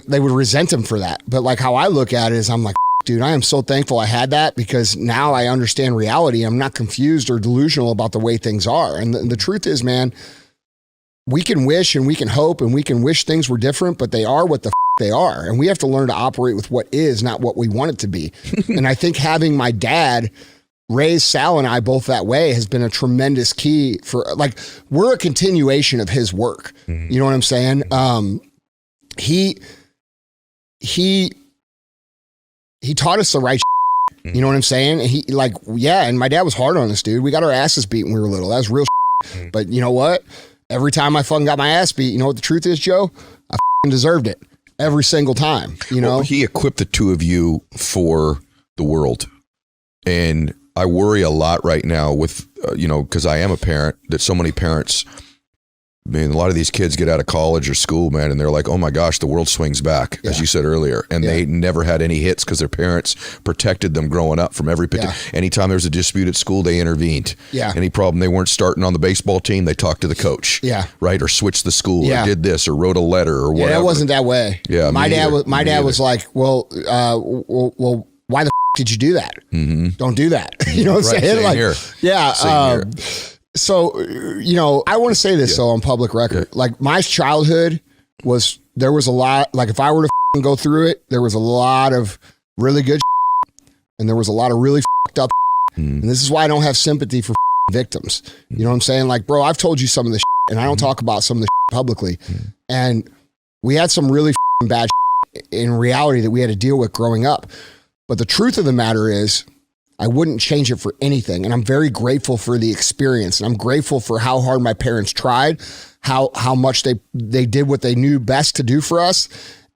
they would resent him for that. But like how I look at it is I'm like, dude, I am so thankful I had that because now I understand reality. I'm not confused or delusional about the way things are. And the truth is, man, we can wish and we can hope and we can wish things were different, but they are what the they are. And we have to learn to operate with what is, not what we want it to be. And I think having my dad raise Sal and I both that way has been a tremendous key for, like, we're a continuation of his work. You know what I'm saying? He taught us the right shit. You know what I'm saying? And my dad was hard on us, dude. We got our asses beat when we were little. That was real shit. But you know what? Every time I fucking got my ass beat, you know what the truth is, Joe? I fucking deserved it every single time, Well, he equipped the two of you for the world. And I worry a lot right now with, because I am a parent, that so many parents, a lot of these kids get out of college or school, man, and they're like, oh my gosh, the world swings back, as you said earlier. And they never had any hits because their parents protected them growing up from every anytime there was a dispute at school, they intervened. Any problem, they weren't starting on the baseball team, they talked to the coach. Right? Or switched the school or did this or wrote a letter or whatever. Yeah, it wasn't that way. Yeah. My dad was like, well, why the did you do that? Don't do that. You know what I'm saying? Like, here. Yeah. So, I want to say this though on public record. Like, my childhood there was a lot, like if I were to go through it, there was a lot of really good and there was a lot of really up. And this is why I don't have sympathy for victims. You know what I'm saying? Like, bro, I've told you some of the and I don't talk about some of the publicly. And we had some really bad in reality that we had to deal with growing up. But the truth of the matter is, I wouldn't change it for anything. And I'm very grateful for the experience. And I'm grateful for how hard my parents tried, how much they did what they knew best to do for us.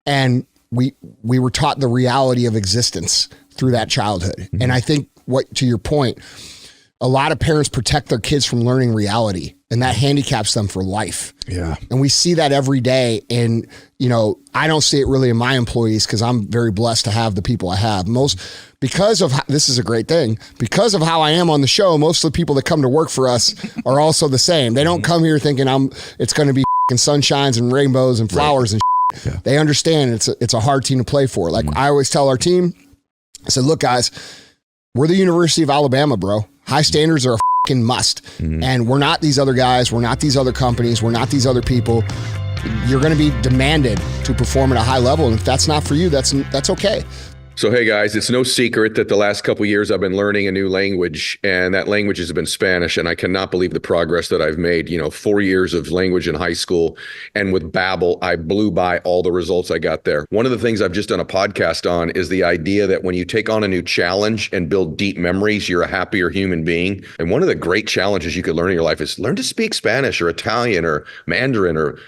And we were taught the reality of existence through that childhood. And I think to your point, a lot of parents protect their kids from learning reality, and that handicaps them for life. Yeah. And we see that every day. And, I don't see it really in my employees because I'm very blessed to have the people I have. This is a great thing, because of how I am on the show, most of the people that come to work for us are also the same. They don't come here thinking it's going to be sunshines and rainbows and flowers and shit. They understand it's a hard team to play for. Like I always tell our team, I said, look, guys, we're the University of Alabama, bro. High standards are a fucking must. And we're not these other guys. We're not these other companies. We're not these other people. You're going to be demanded to perform at a high level. And if that's not for you, that's okay. So, hey guys, it's no secret that the last couple of years I've been learning a new language, and that language has been Spanish. And I cannot believe the progress that I've made. 4 years of language in high school, and with Babbel, I blew by all the results I got there. One of the things I've just done a podcast on is the idea that when you take on a new challenge and build deep memories, you're a happier human being. And one of the great challenges you could learn in your life is learn to speak Spanish or Italian or Mandarin or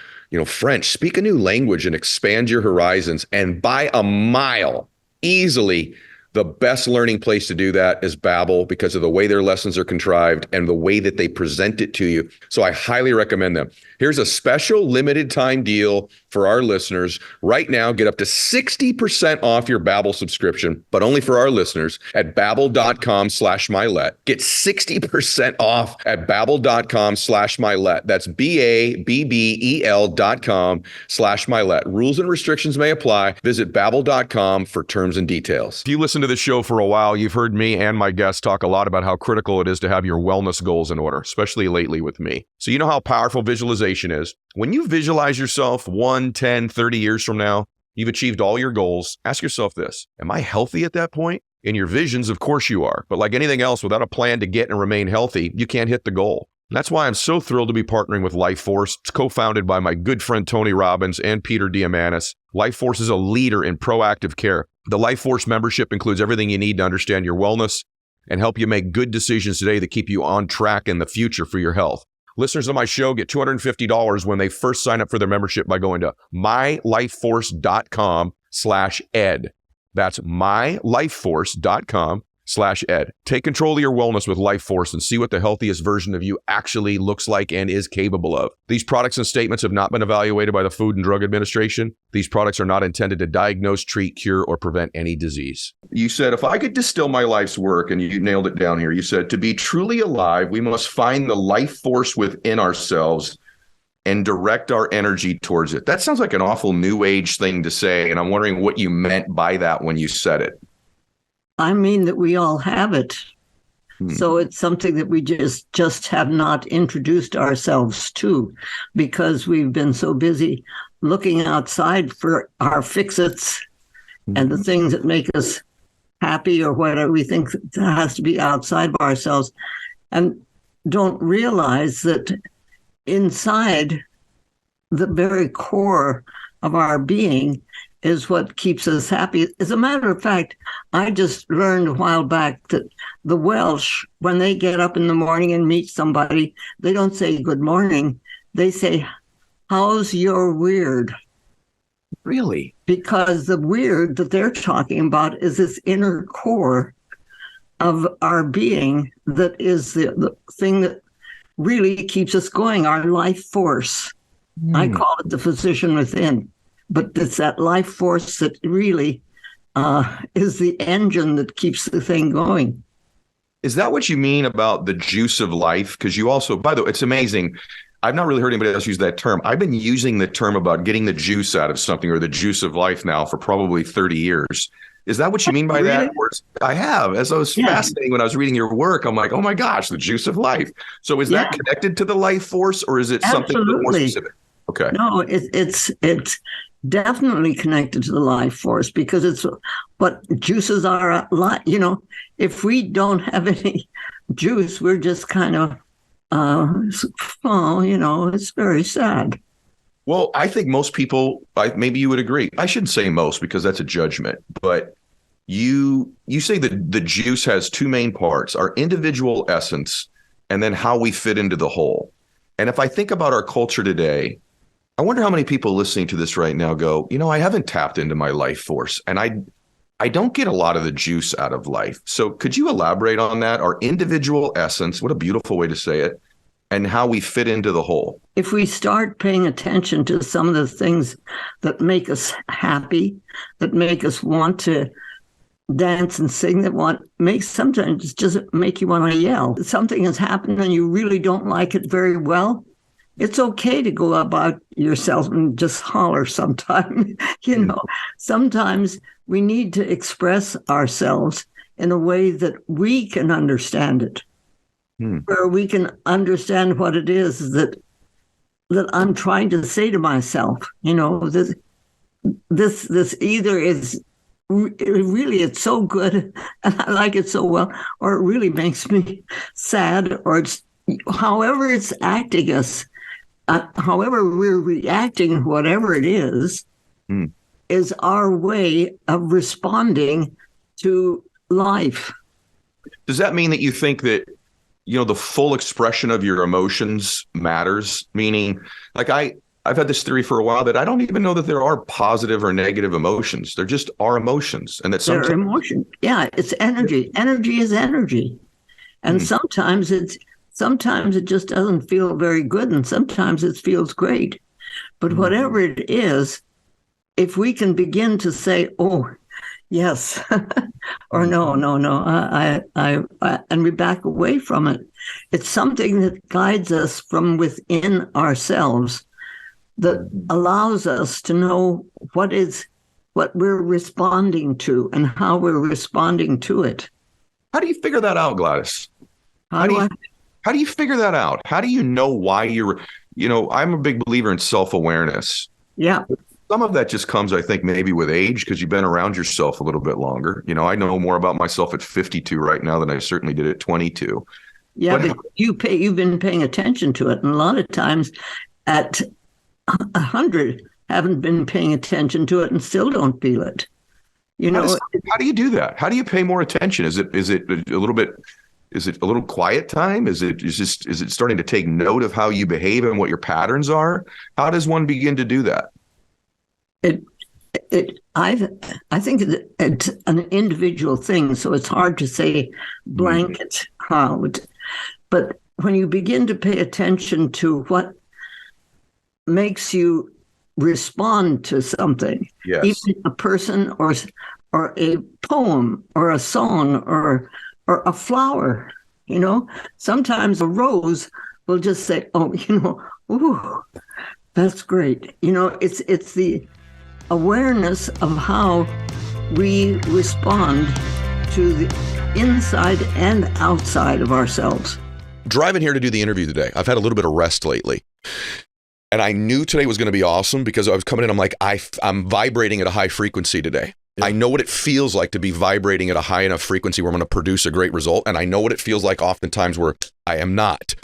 French. Speak a new language and expand your horizons. And by a mile, easily, the best learning place to do that is Babbel because of the way their lessons are contrived and the way that they present it to you. So I highly recommend them. Here's a special limited time deal for our listeners. Right now, get up to 60% off your Babbel subscription, but only for our listeners at babbel.com/Mylett. Get 60% off at babbel.com/Mylett. That's BABBEL.com/Mylett. Rules and restrictions may apply. Visit babbel.com for terms and details. If you listen to this show for a while, you've heard me and my guests talk a lot about how critical it is to have your wellness goals in order, especially lately with me. So you know how powerful visualization is. When you visualize yourself 1, 10, 30 years from now, you've achieved all your goals. Ask yourself this: am I healthy at that point? In your visions, of course you are. But like anything else, without a plan to get and remain healthy, you can't hit the goal. And that's why I'm so thrilled to be partnering with Life Force. It's co-founded by my good friend Tony Robbins and Peter Diamandis. Life Force is a leader in proactive care. The Life Force membership includes everything you need to understand your wellness and help you make good decisions today that keep you on track in the future for your health. Listeners of my show get $250 when they first sign up for their membership by going to mylifeforce.com/ed. That's mylifeforce.com/ed. Take control of your wellness with Life Force and see what the healthiest version of you actually looks like and is capable of. These products and statements have not been evaluated by the Food and Drug Administration. These products are not intended to diagnose, treat, cure, or prevent any disease. You said, if I could distill my life's work, and you nailed it down here, you said, to be truly alive, we must find the life force within ourselves and direct our energy towards it. That sounds like an awful new age thing to say, and I'm wondering what you meant by that when you said it. I mean that we all have it. So it's something that we just have not introduced ourselves to because we've been so busy looking outside for our fix-its and the things that make us happy or whatever we think that has to be outside of ourselves, and don't realize that inside the very core of our being is what keeps us happy. As a matter of fact, I just learned a while back that the Welsh, when they get up in the morning and meet somebody, they don't say good morning. They say, how's your weird? Really? Because the weird that they're talking about is this inner core of our being that is the thing that really keeps us going, our life force. I call it the physician within. But it's that life force that really is the engine that keeps the thing going. Is that what you mean about the juice of life? Because you also, by the way, it's amazing. I've not really heard anybody else use that term. I've been using the term about getting the juice out of something or the juice of life now for probably 30 years. Is that what you mean by that? I have. As I was fascinating when I was reading your work, I'm like, oh my gosh, the juice of life. So is that connected to the life force, or is it something more specific? Okay. No, it's definitely connected to the life force because it's what juices are. If we don't have any juice, we're just kind of, it's very sad. Well, I think most people, maybe you would agree. I shouldn't say most because that's a judgment, but you say that the juice has two main parts, our individual essence and then how we fit into the whole. And if I think about our culture today, I wonder how many people listening to this right now go, I haven't tapped into my life force and I don't get a lot of the juice out of life. So could you elaborate on that? Our individual essence, what a beautiful way to say it, and how we fit into the whole. If we start paying attention to some of the things that make us happy, that make us want to dance and sing, sometimes just make you want to yell. Something has happened and you really don't like it very well. It's okay to go about yourself and just holler sometime. Sometimes we need to express ourselves in a way that we can understand it, where we can understand what it is that I'm trying to say to myself. This either is it's so good and I like it so well, or it really makes me sad, or it's however it's acting us, however we're reacting, whatever it is our way of responding to life. Does that mean that you think that, the full expression of your emotions matters? Meaning, like I've had this theory for a while that I don't even know that there are positive or negative emotions. There just are emotions. And that sometimes they're emotion. Yeah, it's energy. Energy is energy. And sometimes it just doesn't feel very good, and sometimes it feels great. But whatever it is, if we can begin to say, oh, yes, or no, I, and we back away from it. It's something that guides us from within ourselves, that allows us to know what we're responding to and how we're responding to it. How do you figure that out, Gladys? How do you figure that out? How do you know why I'm a big believer in self-awareness. Yeah. Some of that just comes, I think, maybe with age, because you've been around yourself a little bit longer. I know more about myself at 52 right now than I certainly did at 22. Yeah, but you've been paying attention to it. And a lot of times at 100 haven't been paying attention to it and still don't feel it. How do you do that? How do you pay more attention? Is it a little quiet time? Is it starting to take note of how you behave and what your patterns are? How does one begin to do that? I think it's an individual thing, so it's hard to say blanket how. But when you begin to pay attention to what makes you respond to something, yes, even a person or a poem or a song or a flower, sometimes a rose will just say, oh, ooh, that's great. It's the awareness of how we respond to the inside and outside of ourselves. Driving here to do the interview today, I've had a little bit of rest lately. And I knew today was going to be awesome because I was coming in, I'm like, I'm vibrating at a high frequency today. Yeah. I know what it feels like to be vibrating at a high enough frequency where I'm going to produce a great result. And I know what it feels like oftentimes where I am not.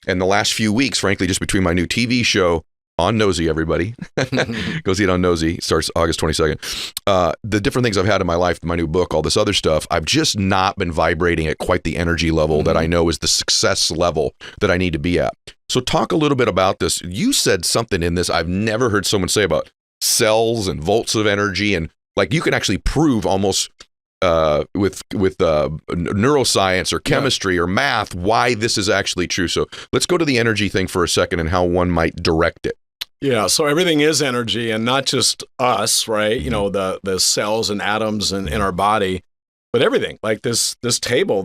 And the last few weeks, frankly, just between my new TV show, On Nosy, everybody. Go see it on Nosy. It starts August 22nd. The different things I've had in my life, my new book, all this other stuff, I've just not been vibrating at quite the energy level that I know is the success level that I need to be at. So talk a little bit about this. You said something in this I've never heard someone say about cells and volts of energy. And like you can actually prove almost with neuroscience or chemistry or math why this is actually true. So let's go to the energy thing for a second and how one might direct it. Yeah, so everything is energy, and not just us, right? The cells and atoms in our body, but everything. Like this table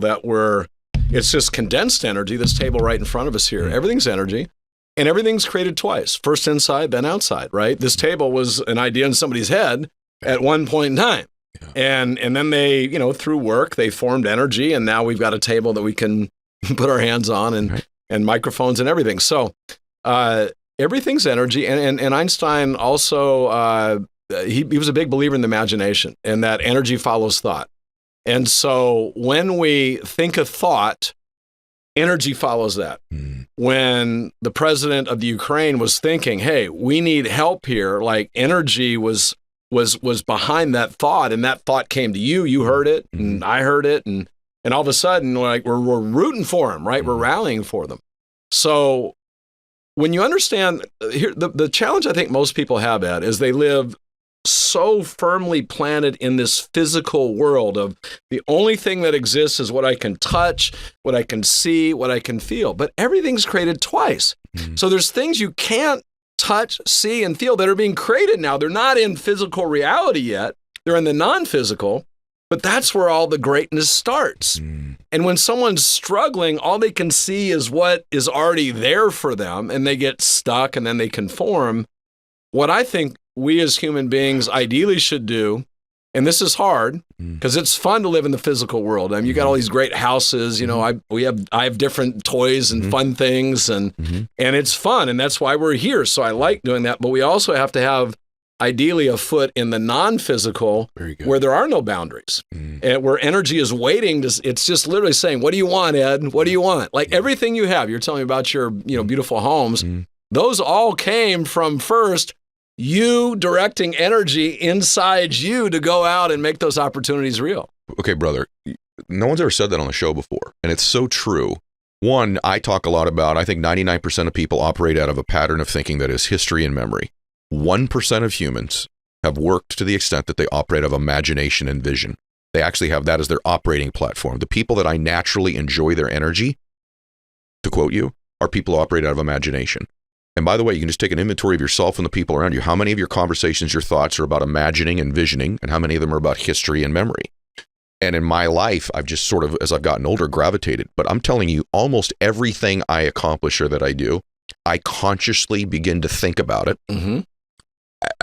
it's just condensed energy, this table right in front of us here. Everything's energy, and everything's created twice. First inside, then outside, right? This table was an idea in somebody's head at one point in time. Yeah. And then they, through work, they formed energy, and now we've got a table that we can put our hands on and microphones and everything. So everything's energy. And Einstein also, he was a big believer in the imagination and that energy follows thought. And so when we think a thought, energy follows that. When the president of the Ukraine was thinking, hey, we need help here, like energy was behind that thought, and that thought came to you. You heard it, and I heard it, and all of a sudden, like we're rooting for them, right? We're rallying for them. So when you understand here, the challenge I think most people have at is they live so firmly planted in this physical world of the only thing that exists is what I can touch, what I can see, what I can feel. But everything's created twice. So there's things you can't touch, see, and feel that are being created now. They're not in physical reality yet. They're in the non-physical, but that's where all the greatness starts. And when someone's struggling, all they can see is what is already there for them, and they get stuck and then they conform. What I think we as human beings ideally should do, and this is hard because it's fun to live in the physical world. I mean, you got all these great houses, I have different toys and fun things and it's fun. And that's why we're here. So I like doing that. But we also have to have ideally a foot in the non-physical where there are no boundaries, and where energy is waiting. It's just literally saying, what do you want, Ed? What do you want? Like everything you have, you're telling me about your, beautiful homes. Those all came from first you directing energy inside you to go out and make those opportunities real. Okay, brother, no one's ever said that on the show before. And it's so true. One, I talk a lot about, I think 99% of people operate out of a pattern of thinking that is history and memory. 1% of humans have worked to the extent that they operate out of imagination and vision. They actually have that as their operating platform. The people that I naturally enjoy their energy, to quote you, are people who operate out of imagination. And by the way, you can just take an inventory of yourself and the people around you. How many of your conversations, your thoughts are about imagining and visioning, and how many of them are about history and memory? And in my life, I've just sort of, as I've gotten older, gravitated. But I'm telling you, almost everything I accomplish or that I do, I consciously begin to think about it.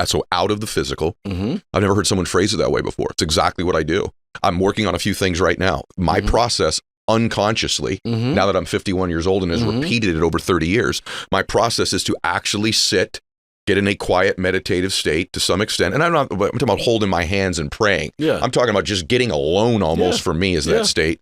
So out of the physical. I've never heard someone phrase it that way before. It's exactly what I do. I'm working on a few things right now. My process unconsciously, now that I'm 51 years old and has repeated it over 30 years, my process is to actually sit, get in a quiet meditative state to some extent. And I'm talking about holding my hands and praying. I'm talking about just getting alone almost for me is that state.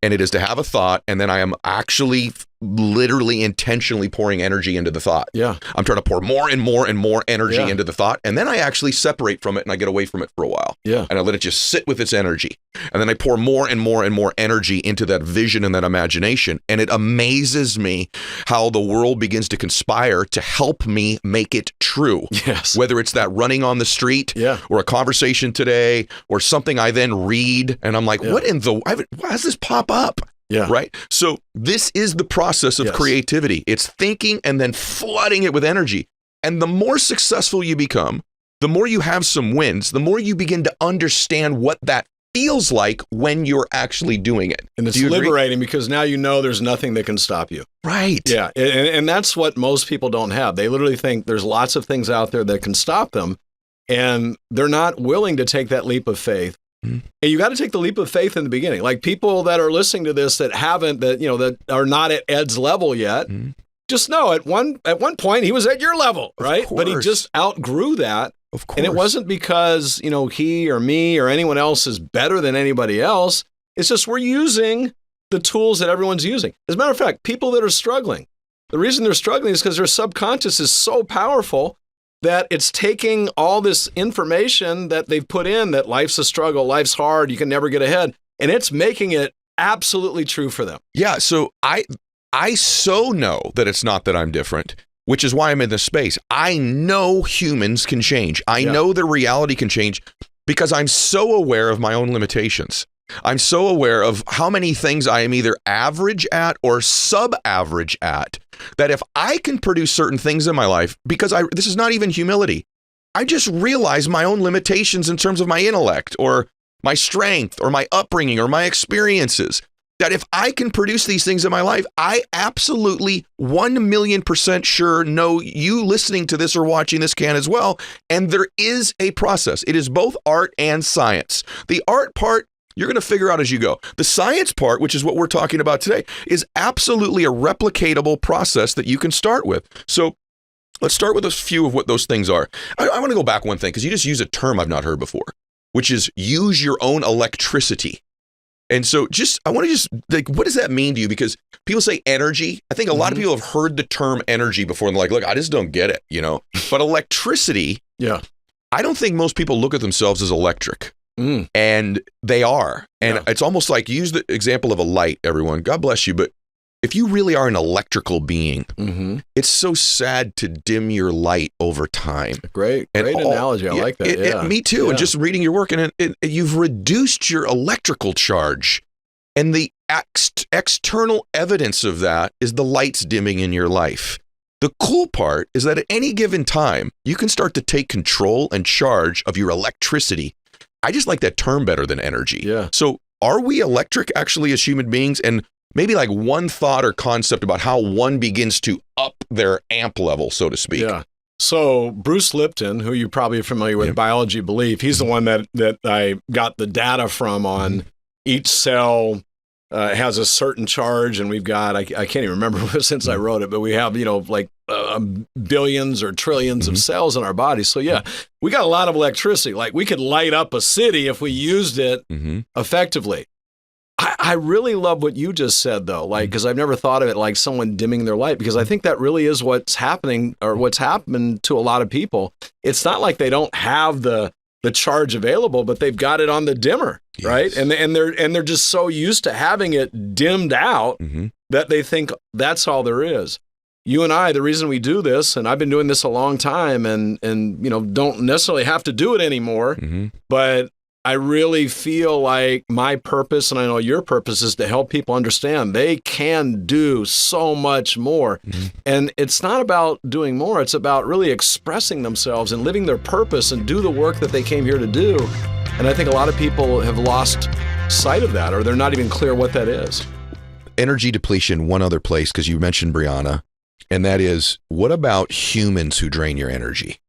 And it is to have a thought, and then I am actually literally intentionally pouring energy into the thought. I'm trying to pour more and more and more energy into the thought, and then I actually separate from it and I get away from it for a while. And I let it just sit with its energy. And then I pour more and more and more energy into that vision and that imagination. And it amazes me how the world begins to conspire to help me make it true. Whether it's that running on the street or a conversation today or something I then read and I'm like, what in the, why does this pop up? Right. So this is the process of creativity. It's thinking and then flooding it with energy. And the more successful you become, the more you have some wins, the more you begin to understand what that feels like when you're actually doing it. And it's liberating because now you know there's nothing that can stop you. Right. And that's what most people don't have. They literally think there's lots of things out there that can stop them, and they're not willing to take that leap of faith. And you got to take the leap of faith in the beginning. Like people that are listening to this that haven't, that are not at Ed's level yet, just know at one point he was at your level, right? But he just outgrew that. Of course. And it wasn't because, he or me or anyone else is better than anybody else. It's just we're using the tools that everyone's using. As a matter of fact, people that are struggling, the reason they're struggling is because their subconscious is so powerful that it's taking all this information that they've put in, that life's a struggle, life's hard, you can never get ahead, and it's making it absolutely true for them. Yeah, so I so know that it's not that I'm different, which is why I'm in this space. I know humans can change. I know their reality can change because I'm so aware of my own limitations. I'm so aware of how many things I am either average at or sub-average at, that if I can produce certain things in my life, because this is not even humility, I just realize my own limitations in terms of my intellect or my strength or my upbringing or my experiences, that if I can produce these things in my life, I absolutely 1,000,000% sure know you listening to this or watching this can as well. And there is a process. It is both art and science. The art part, you're going to figure out as you go. The science part, which is what we're talking about today, is absolutely a replicatable process that you can start with. So let's start with a few of what those things are. I want to go back one thing, because you just use a term I've not heard before, which is use your own electricity. And so I want to like, what does that mean to you? Because people say energy. I think a lot of people have heard the term energy before and they're like, look, I just don't get it, But electricity, I don't think most people look at themselves as electric. And they are. And it's almost like, use the example of a light, everyone. God bless you. But if you really are an electrical being, it's so sad to dim your light over time. Great analogy. I like that. Me too. And just reading your work, and you've reduced your electrical charge. And the external evidence of that is the lights dimming in your life. The cool part is that at any given time, you can start to take control and charge of your electricity. I just like that term better than energy. So are we electric actually as human beings? And maybe like one thought or concept about how one begins to up their amp level, so to speak. So Bruce Lipton, who you're probably familiar with, Biology Belief, he's the one that I got the data from on each cell has a certain charge, and we've got, I can't even remember since I wrote it, but we have, like billions or trillions of cells in our body. So yeah, we got a lot of electricity. Like we could light up a city if we used it effectively. I really love what you just said though, like, because I've never thought of it like someone dimming their light, because I think that really is what's happening, or what's happened to a lot of people. It's not like they don't have the charge available, but they've got it on the dimmer, right? And they're just so used to having it dimmed out that they think that's all there is. You and I, the reason we do this, and I've been doing this a long time, and you know, don't necessarily have to do it anymore, but I really feel like my purpose, and I know your purpose, is to help people understand they can do so much more. And it's not about doing more. It's about really expressing themselves and living their purpose and do the work that they came here to do. And I think a lot of people have lost sight of that, or they're not even clear what that is. Energy depletion, one other place, because you mentioned Brianna, and that is, what about humans who drain your energy?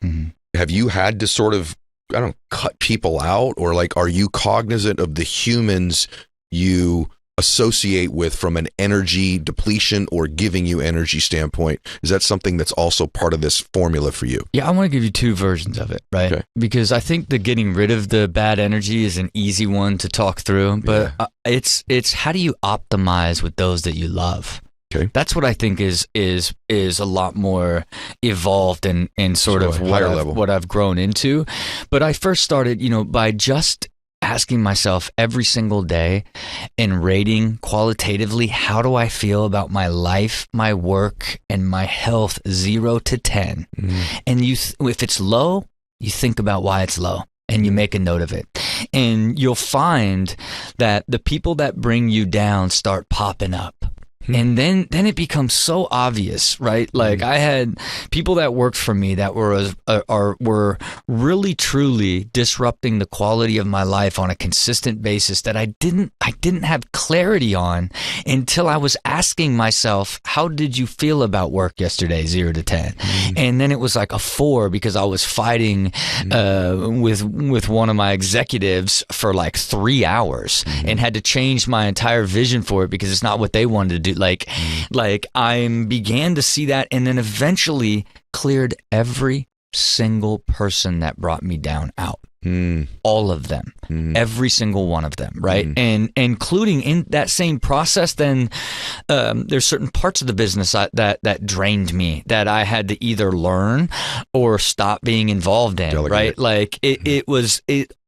Have you had to sort of, I don't know, cut people out, or like, are you cognizant of the humans you associate with from an energy depletion or giving you energy standpoint? Is that something that's also part of this formula for you? Yeah, I want to give you two versions of it, right? Okay. Because I think the getting rid of the bad energy is an easy one to talk through, but it's how do you optimize with those that you love? Okay. That's what I think is a lot more evolved and sort of what I've grown into. But I first started, by just asking myself every single day and rating qualitatively, how do I feel about my life, my work, and my health, 0 to 10. And if it's low, you think about why it's low, and you make a note of it. And you'll find that the people that bring you down start popping up. And then it becomes so obvious, right? Like I had people that worked for me that were really truly disrupting the quality of my life on a consistent basis that I didn't have clarity on until I was asking myself, how did you feel about work yesterday, 0 to 10? And then it was like a 4 because I was fighting with one of my executives for like 3 hours and had to change my entire vision for it because it's not what they wanted to do. Like I began to see that, and then eventually cleared every single person that brought me down out. All of them, every single one of them, right? And including in that same process, then there's certain parts of the business that drained me that I had to either learn or stop being involved in, right? Like it was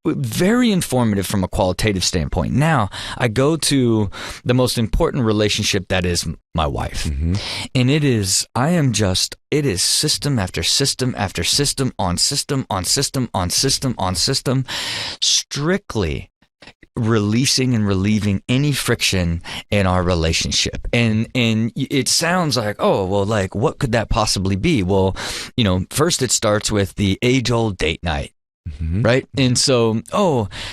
very informative from a qualitative standpoint. Now I go to the most important relationship, that is my wife. And it is system after system after system on system on system on system on system, strictly releasing and relieving any friction in our relationship. And it sounds like, oh, well, like what could that possibly be? Well, first it starts with the age-old date night. Right. And so,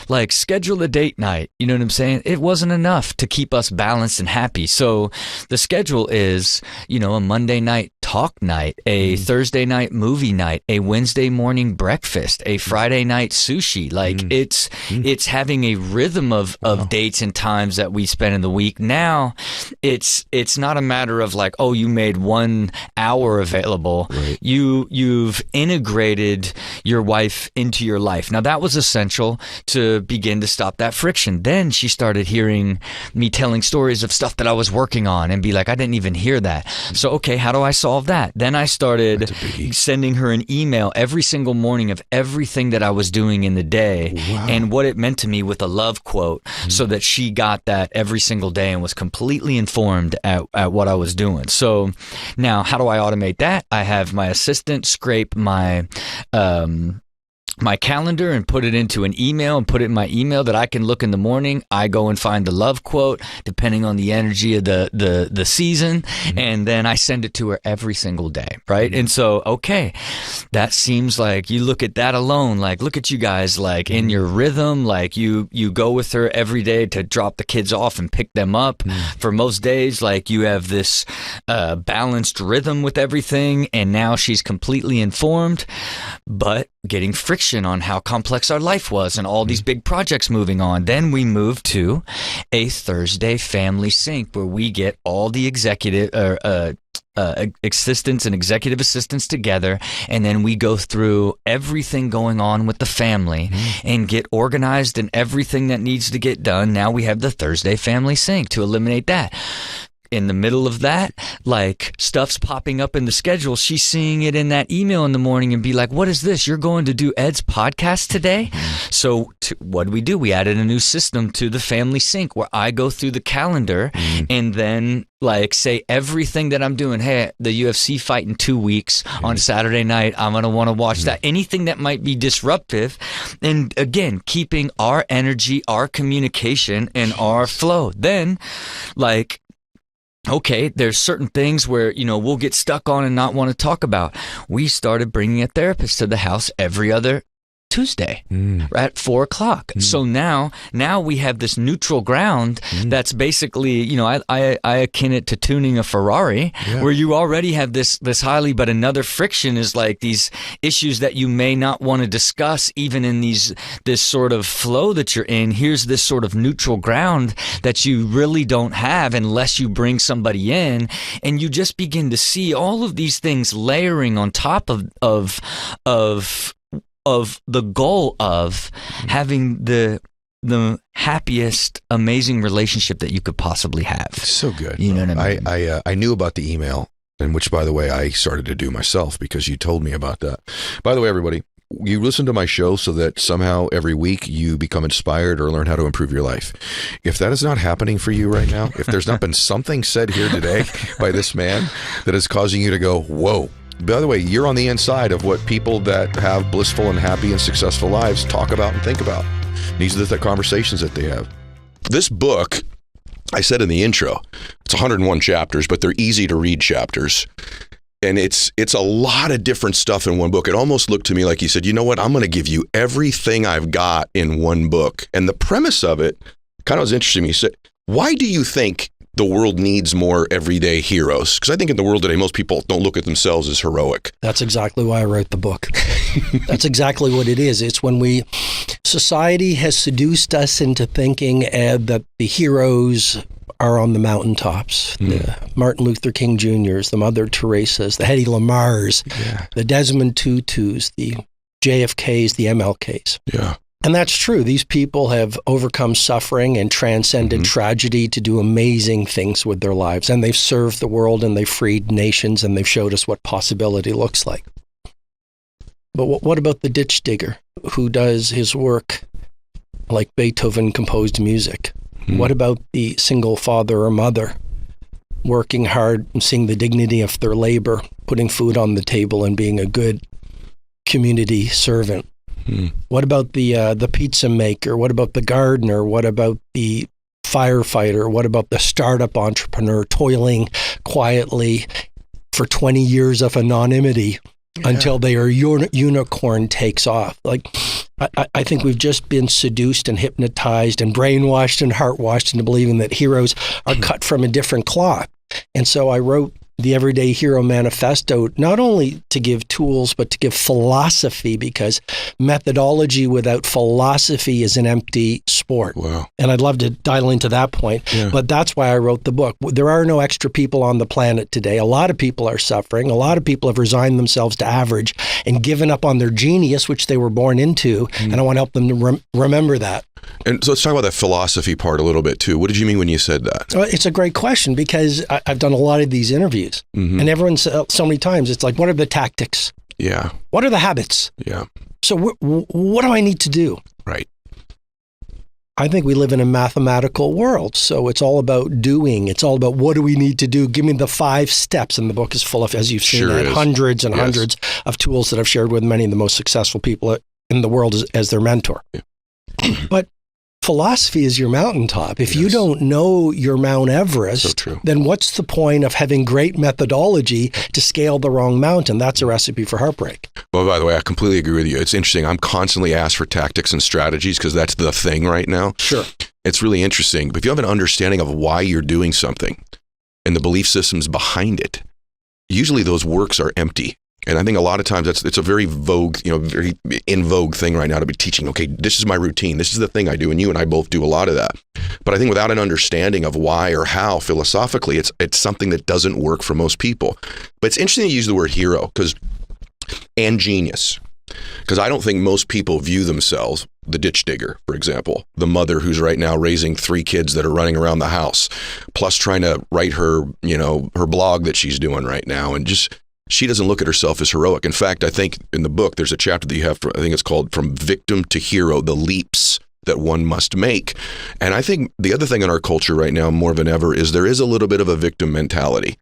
like schedule a date night. You know what I'm saying? It wasn't enough to keep us balanced and happy. So the schedule is, a Monday night talk night, a Thursday night movie night, a Wednesday morning breakfast, a Friday night sushi. Like it's having a rhythm of dates and times that we spend in the week. Now it's not a matter of like, oh, you made 1 hour available. Right. You've integrated your wife into your life. Now that was essential to begin to stop that friction. Then she started hearing me telling stories of stuff that I was working on and be like, I didn't even hear that. So, okay, how do I solve that? Then I started sending her an email every single morning of everything that I was doing in the day and what it meant to me with a love quote so that she got that every single day and was completely informed at what I was doing. So now how do I automate that? I have my assistant scrape my calendar and put it into an email and put it in my email that I can look in the morning. I go and find the love quote depending on the energy of the season, and then I send it to her every single day, right? And so, okay, that seems like, you look at that alone, like look at you guys, like in your rhythm, like you go with her every day to drop the kids off and pick them up. For most days, like you have this balanced rhythm with everything, and now she's completely informed, but getting friction discussion on how complex our life was and all these big projects moving on. Then we move to a Thursday family sync where we get all the assistants and executive assistants together, and then we go through everything going on with the family and get organized and everything that needs to get done. Now we have the Thursday family sync to eliminate that. In the middle of that, like, stuff's popping up in the schedule. She's seeing it in that email in the morning and be like, what is this? You're going to do Ed's podcast today? So what do? We added a new system to the family sync where I go through the calendar and then like say everything that I'm doing. Hey, the UFC fight in 2 weeks on Saturday night. I'm going to want to watch that. Anything that might be disruptive. And again, keeping our energy, our communication, and our flow. Then like, okay, there's certain things where, we'll get stuck on and not want to talk about. We started bringing a therapist to the house every other Tuesday at 4:00. So now we have this neutral ground that's basically, I akin it to tuning a Ferrari, where you already have this highly, but another friction is like these issues that you may not want to discuss even in this sort of flow that you're in. Here's this sort of neutral ground that you really don't have unless you bring somebody in, and you just begin to see all of these things layering on top of the goal of having the happiest, amazing relationship that you could possibly have. So good. You know what I mean? I knew about the email, and which, by the way, I started to do myself because you told me about that. By the way, everybody, you listen to my show so that somehow every week you become inspired or learn how to improve your life. If that is not happening for you right now, if there's not been something said here today by this man that is causing you to go, whoa. By the way, you're on the inside of what people that have blissful and happy and successful lives talk about and think about. These are the conversations that they have. This book, I said in the intro, it's 101 chapters, but they're easy to read chapters. And it's a lot of different stuff in one book. It almost looked to me like you said, you know what, I'm going to give you everything I've got in one book. And the premise of it kind of was interesting to me. You said, why do you think the world needs more everyday heroes? Because I think in the world today, most people don't look at themselves as heroic. That's exactly why I wrote the book. That's exactly what it is. It's when society has seduced us into thinking that the heroes are on the mountaintops. The Martin Luther King Jr.'s, the Mother Teresa's, the Hedy Lamar's, the Desmond Tutu's, the JFK's, the MLK's. Yeah. And that's true. These people have overcome suffering and transcended tragedy to do amazing things with their lives. And they've served the world, and they've freed nations, and they've showed us what possibility looks like. But what about the ditch digger who does his work like Beethoven composed music? What about the single father or mother working hard and seeing the dignity of their labor, putting food on the table and being a good community servant? What about the pizza maker? What about the gardener? What about the firefighter? What about the startup entrepreneur toiling quietly for 20 years of anonymity until their unicorn takes off? Like, I think we've just been seduced and hypnotized and brainwashed and heart-washed into believing that heroes are cut from a different cloth. And so I wrote the Everyday Hero Manifesto, not only to give tools, but to give philosophy, because methodology without philosophy is an empty sport. Wow. And I'd love to dial into that point, but that's why I wrote the book. There are no extra people on the planet today. A lot of people are suffering. A lot of people have resigned themselves to average and given up on their genius, which they were born into. And I want to help them to remember that. And so let's talk about that philosophy part a little bit too. What did you mean when you said that? Well, it's a great question, because I've done a lot of these interviews, and everyone says so many times, it's like, what are the tactics? Yeah. What are the habits? Yeah. So what do I need to do? Right. I think we live in a mathematical world, so it's all about doing. It's all about what do we need to do. Give me the 5 steps, and the book is full of, as you've seen, hundreds and hundreds of tools that I've shared with many of the most successful people in the world as their mentor. Yeah. But philosophy is your mountaintop. If you don't know your Mount Everest, then what's the point of having great methodology to scale the wrong mountain? That's a recipe for heartbreak. Well, by the way, I completely agree with you. It's interesting. I'm constantly asked for tactics and strategies because that's the thing right now. Sure. It's really interesting. But if you have an understanding of why you're doing something and the belief systems behind it, usually those works are empty. And I think a lot of times it's a very vogue, very in vogue thing right now to be teaching, okay, this is my routine. This is the thing I do. And you and I both do a lot of that. But I think without an understanding of why or how philosophically, it's something that doesn't work for most people. But it's interesting to use the word hero and genius, because I don't think most people view themselves, the ditch digger, for example, the mother who's right now raising 3 kids that are running around the house, plus trying to write her, her blog that she's doing right now. And she doesn't look at herself as heroic. In fact, I think in the book, there's a chapter that you have, I think it's called From Victim to Hero, the leaps that one must make. And I think the other thing in our culture right now, more than ever, is there is a little bit of a victim mentality.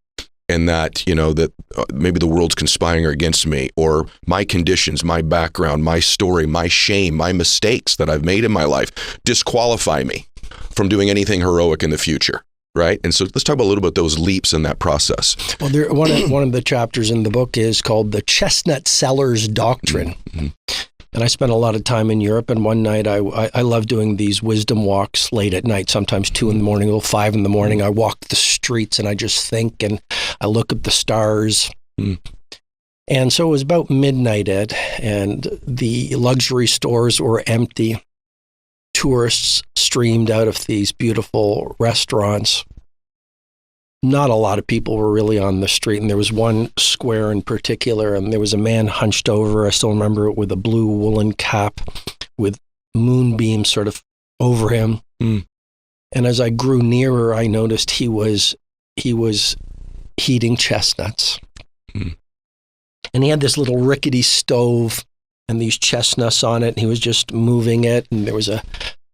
And that, that maybe the world's conspiring against me, or my conditions, my background, my story, my shame, my mistakes that I've made in my life disqualify me from doing anything heroic in the future. Right. And so let's talk about a little bit those leaps in that process. Well, one of the chapters in the book is called The Chestnut Seller's Doctrine. Mm-hmm. And I spent a lot of time in Europe. And one night I love doing these wisdom walks late at night, sometimes 2 in the morning, 5 in the morning. I walk the streets and I just think and I look at the stars. Mm. And so it was about midnight, Ed, and the luxury stores were empty. Tourists streamed out of these beautiful restaurants. Not a lot of people were really on the street, and there was one square in particular, and there was a man hunched over, I still remember it, with a blue woolen cap with moonbeams sort of over him. Mm. And as I grew nearer, I noticed he was heating chestnuts. Mm. And he had this little rickety stove and these chestnuts on it, and he was just moving it, and there was a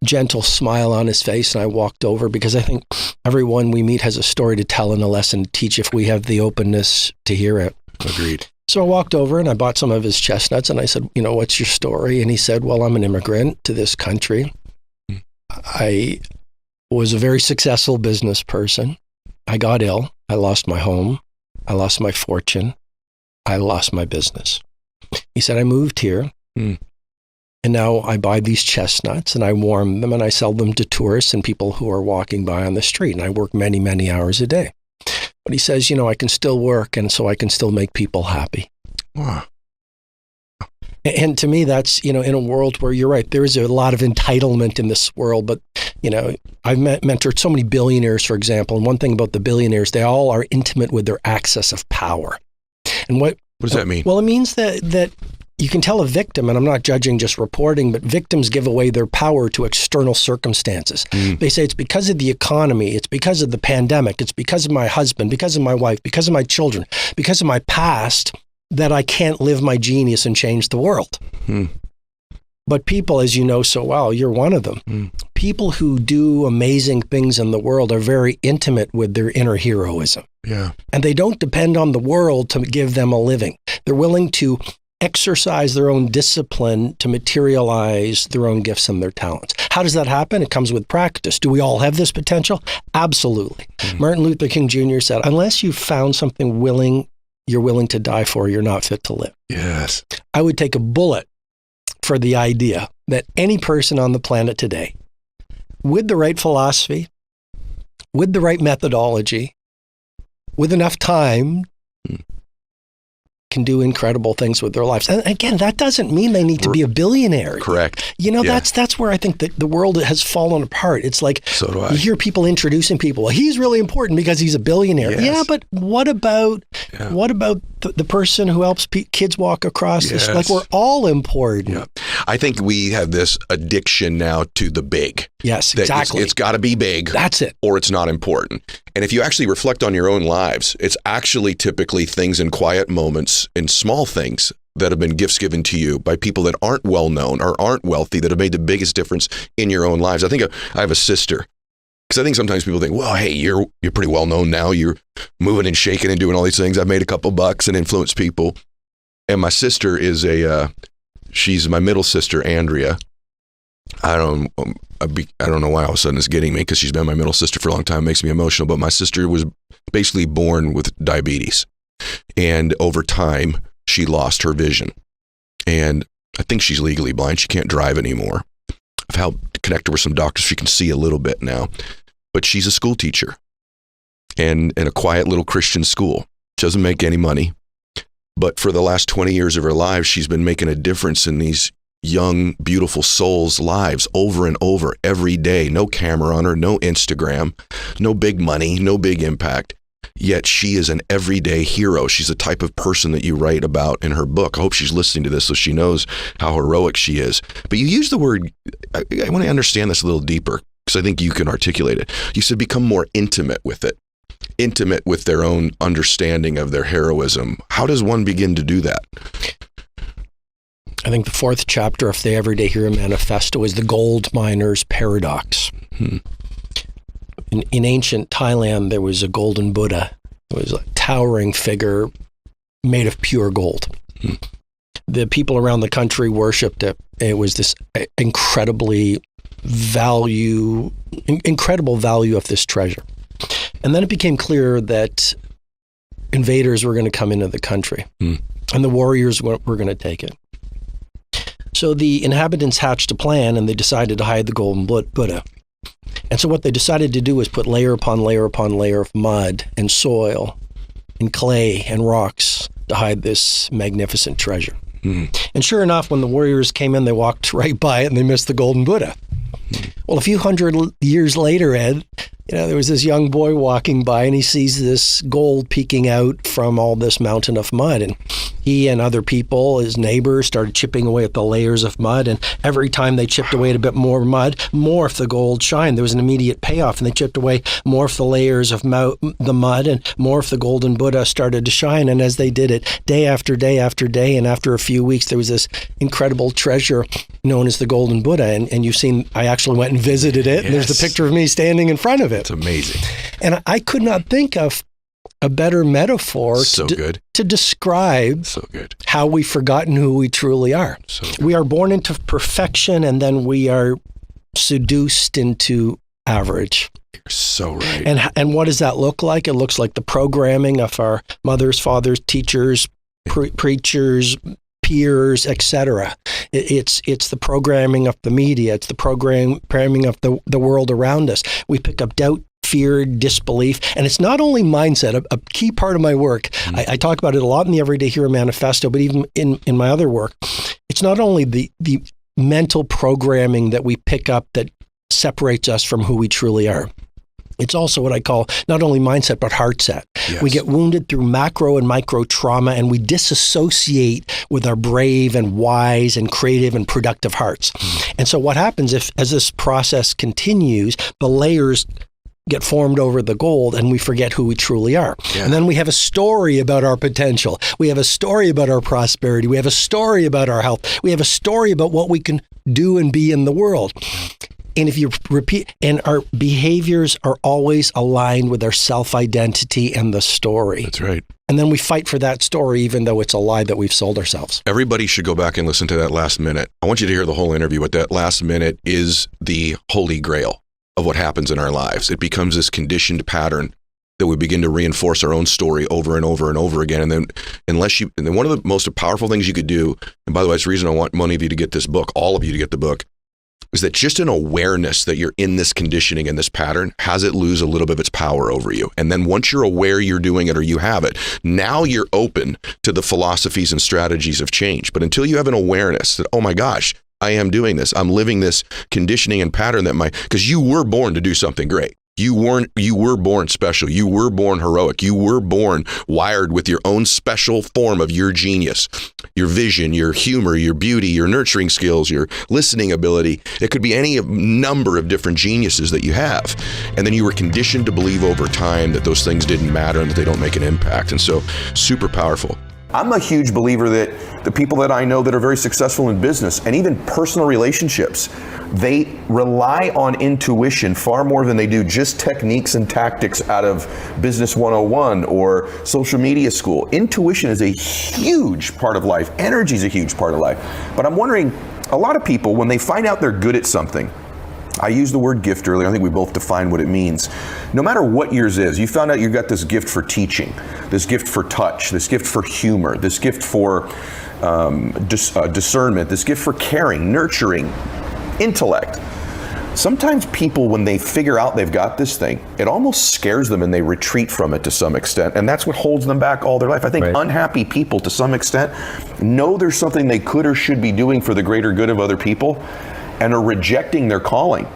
gentle smile on his face, and I walked over because I think everyone we meet has a story to tell and a lesson to teach if we have the openness to hear it. Agreed. So I walked over and I bought some of his chestnuts, and I said, what's your story? And he said, well, I'm an immigrant to this country. I was a very successful business person. I got ill. I lost my home. I lost my fortune. I lost my business. He said, I moved here, and now I buy these chestnuts, and I warm them, and I sell them to tourists and people who are walking by on the street, and I work many, many hours a day. But he says, I can still work, and so I can still make people happy. Wow. And to me, that's, in a world where you're right, there is a lot of entitlement in this world, but, I've mentored so many billionaires, for example, and one thing about the billionaires, they all are intimate with their access of power. And what does that mean? Well, it means that you can tell a victim, and I'm not judging, just reporting, but victims give away their power to external circumstances. Mm. They say it's because of the economy, it's because of the pandemic, it's because of my husband, because of my wife, because of my children, because of my past, that I can't live my genius and change the world. Mm. But people, as you know so well, you're one of them. Mm. People who do amazing things in the world are very intimate with their inner heroism. Yeah. And they don't depend on the world to give them a living. They're willing to exercise their own discipline to materialize their own gifts and their talents. How does that happen? It comes with practice. Do we all have this potential? Absolutely. Mm-hmm. Martin Luther King Jr. said, unless you've found something you're willing to die for, you're not fit to live. Yes. I would take a bullet for the idea that any person on the planet today, with the right philosophy, with the right methodology, with enough time, can do incredible things with their lives. And again, that doesn't mean they need to be a billionaire. Correct. That's where I think that the world has fallen apart. It's like, so do I. You hear people introducing people. Well, he's really important because he's a billionaire. Yes. Yeah, but what about the person who helps kids walk across this? Like, we're all important. Yeah. I think we have this addiction now to the big. Yes, exactly. It's got to be big. That's it. Or it's not important. And if you actually reflect on your own lives, it's actually typically things in quiet moments, in small things that have been gifts given to you by people that aren't well known or aren't wealthy that have made the biggest difference in your own lives. I think I have a sister, because I think sometimes people think, well, hey, you're pretty well known now. You're moving and shaking and doing all these things. I've made a couple bucks and influenced people. And my sister is she's my middle sister, Andrea. I don't know why all of a sudden it's getting me, because she's been my middle sister for a long time. It makes me emotional. But my sister was basically born with diabetes. And over time, she lost her vision. And I think she's legally blind. She can't drive anymore. I've helped connect her with some doctors. She can see a little bit now. But she's a school teacher and in a quiet little Christian school. She doesn't make any money. But for the last 20 years of her life, she's been making a difference in these young, beautiful souls' lives over and over every day. No camera on her, no Instagram, no big money, no big impact. Yet she is an everyday hero. She's the type of person that you write about in her book. I hope she's listening to this so she knows how heroic she is. But you use the word, I want to understand this a little deeper because I think you can articulate it. You said become more intimate with it, intimate with their own understanding of their heroism. How does one begin to do that? I think the fourth chapter of the Everyday Hero Manifesto is the gold miner's paradox. In ancient Thailand, there was a golden Buddha. It was a towering figure made of pure gold. The people around the country worshipped it. It was this incredible value of this treasure. And then it became clear that invaders were going to come into the country, and the warriors were going to take it. So the inhabitants hatched a plan, and they decided to hide the golden Buddha. And so what they decided to do was put layer upon layer upon layer of mud and soil and clay and rocks to hide this magnificent treasure. And sure enough, when the warriors came in, they walked right by it and they missed the golden Buddha. Well, a few hundred years later, Ed, there was this young boy walking by and he sees this gold peeking out from all this mountain of mud. And he and other people, his neighbors, started chipping away at the layers of mud. And every time they chipped away at a bit more mud, more of the gold shined. There was an immediate payoff. And they chipped away more of the layers of the mud, and more of the golden Buddha started to shine. And as they did it day after day after day, and after a few weeks, there was this incredible treasure known as the golden Buddha. And you've seen, I actually went and visited it. Yes. And there's the picture of me standing in front of it. It's amazing. And I could not think of a better metaphor to describe how we've forgotten who we truly are. We are born into perfection, and then we are seduced into average. You're so right. And what does that look like? It looks like the programming of our mothers, fathers, teachers, preachers, peers, etc. It's the programming of the media. It's the programming of the world around us. We pick up doubt, fear, disbelief, and it's not only mindset. A key part of my work, I talk about it a lot in the Everyday Hero Manifesto, but even in my other work, it's not only the mental programming that we pick up that separates us from who we truly are. It's also what I call not only mindset, but heart set. Yes. We get wounded through macro and micro trauma, and we disassociate with our brave and wise and creative and productive hearts. And so what happens as this process continues, the layers get formed over the gold, and we forget who we truly are. Yeah. And then we have a story about our potential. We have a story about our prosperity. We have a story about our health. We have a story about what we can do and be in the world. And if you repeat, and our behaviors are always aligned with our self-identity and the story. That's right. And then we fight for that story, even though it's a lie that we've sold ourselves. Everybody should go back and listen to that last minute. I want you to hear the whole interview, but that last minute is the holy grail of what happens in our lives. It becomes this conditioned pattern that we begin to reinforce our own story over and over and over again. And then and then one of the most powerful things you could do, and by the way, it's the reason I want many of you to get this book, all of you to get the book, is that just an awareness that you're in this conditioning and this pattern has it lose a little bit of its power over you. And then once you're aware you're doing it or you have it, now you're open to the philosophies and strategies of change. But until you have an awareness that, oh my gosh, I am doing this, I'm living this conditioning and pattern because you were born to do something great. You were born special. You were born heroic. You were born wired with your own special form of your genius, your vision, your humor, your beauty, your nurturing skills, your listening ability. It could be any number of different geniuses that you have. And then you were conditioned to believe over time that those things didn't matter and that they don't make an impact. And so super powerful. I'm a huge believer that the people that I know that are very successful in business and even personal relationships, they rely on intuition far more than they do just techniques and tactics out of Business 101 or social media school. Intuition is a huge part of life. Energy is a huge part of life. But I'm wondering, a lot of people, when they find out they're good at something, I used the word gift earlier. I think we both defined what it means. No matter what yours is, you found out you got this gift for teaching, this gift for touch, this gift for humor, this gift for discernment, this gift for caring, nurturing, intellect. sometimes people, when they figure out they've got this thing, it almost scares them and they retreat from it to some extent. And that's what holds them back all their life. I think unhappy people, to some extent, know there's something they could or should be doing for the greater good of other people and are rejecting their calling.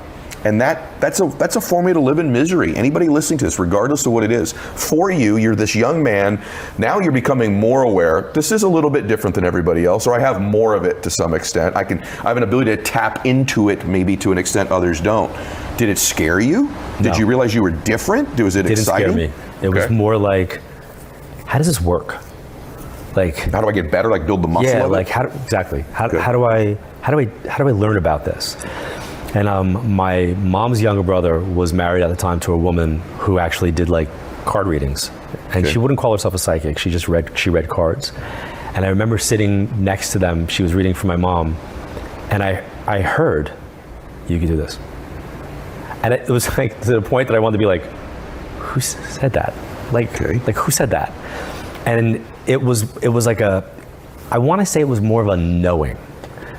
And that's a formula to live in misery. Anybody listening to this, regardless of what it is, for you, you're this young man, now you're becoming more aware. This is a little bit different than everybody else, or I have more of it to some extent. I have an ability to tap into it maybe to an extent others don't. Did it scare you? Did you realize you were different? Was it exciting? It didn't scare me. It was more like, how does this work? Like, how do I get better? Like build the muscle of it? Like how do I learn about this? And my mom's younger brother was married at the time to a woman who actually did like card readings, and she wouldn't call herself a psychic. She read cards. And I remember sitting next to them. She was reading for my mom, and I heard, you can do this. And it was like to the point that I wanted to be like, who said that? Like who said that? And it was like I want to say it was more of a knowing.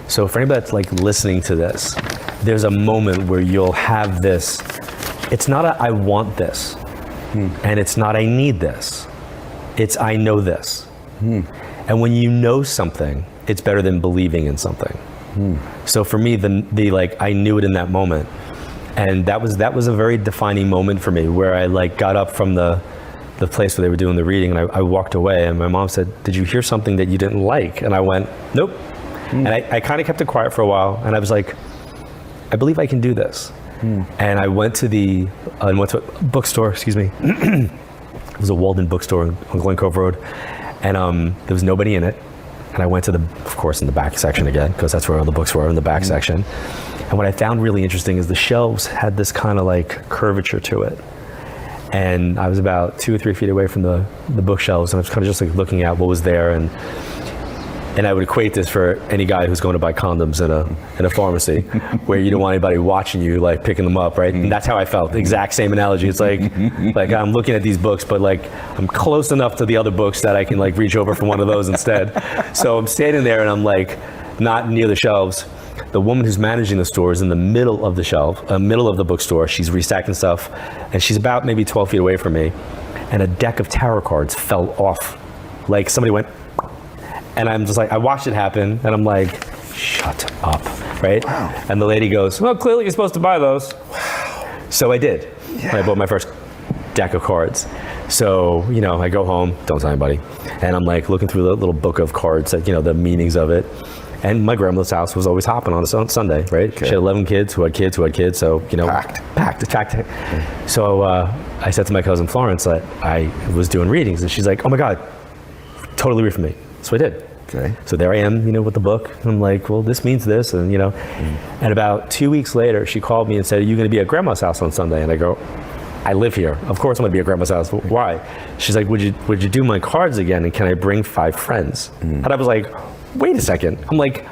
So for anybody that's like listening to this, there's a moment where you'll have this, it's not a I want this, and it's not I need this, it's I know this. And when you know something, it's better than believing in something. So for me, the like, I knew it in that moment. And that was a very defining moment for me, where I like got up from the place where they were doing the reading, and I walked away, and my mom said, "Did you hear something that you didn't like?" And I went, "Nope." And I kind of kept it quiet for a while, and I was like, I believe I can do this. And I went to a bookstore, excuse me. It was a Walden bookstore on Glen Cove Road, and there was nobody in it. And I went to of course, in the back section again, because that's where all the books were, in the back section. And what I found really interesting is the shelves had this kind of like curvature to it. And I was about 2 or 3 feet away from the bookshelves, and I was kind of just like looking at what was there, and I would equate this for any guy who's going to buy condoms in a pharmacy, where you don't want anybody watching you, like picking them up, right? And that's how I felt. Exact same analogy. It's like I'm looking at these books, but like I'm close enough to the other books that I can like reach over for one of those instead. So I'm standing there, and I'm like not near the shelves. The woman who's managing the store is in the middle of the shelf, middle of the bookstore. She's restacking stuff, and she's about maybe 12 feet away from me. And a deck of tarot cards fell off. Like somebody went, and I'm just like, I watched it happen, and I'm like, shut up, right? Wow. And the lady goes, well, clearly you're supposed to buy those. Wow. So I did. Yeah. I bought my first deck of cards. So, I go home, don't tell anybody, and I'm like looking through the little book of cards, that, the meanings of it. And my grandmother's house was always hopping on a Sunday, right? Okay. She had 11 kids who had kids. So, packed. So I said to my cousin Florence that I was doing readings, and she's like, oh my God, totally read for me. So I did. Okay. So there I am, with the book. I'm like, well, this means this, and And about 2 weeks later, she called me and said, are you going to be at Grandma's house on Sunday? And I go, I live here. Of course I'm going to be at Grandma's house. Why? She's like, would you do my cards again? And can I bring 5 friends? And I was like, wait a second. I'm like,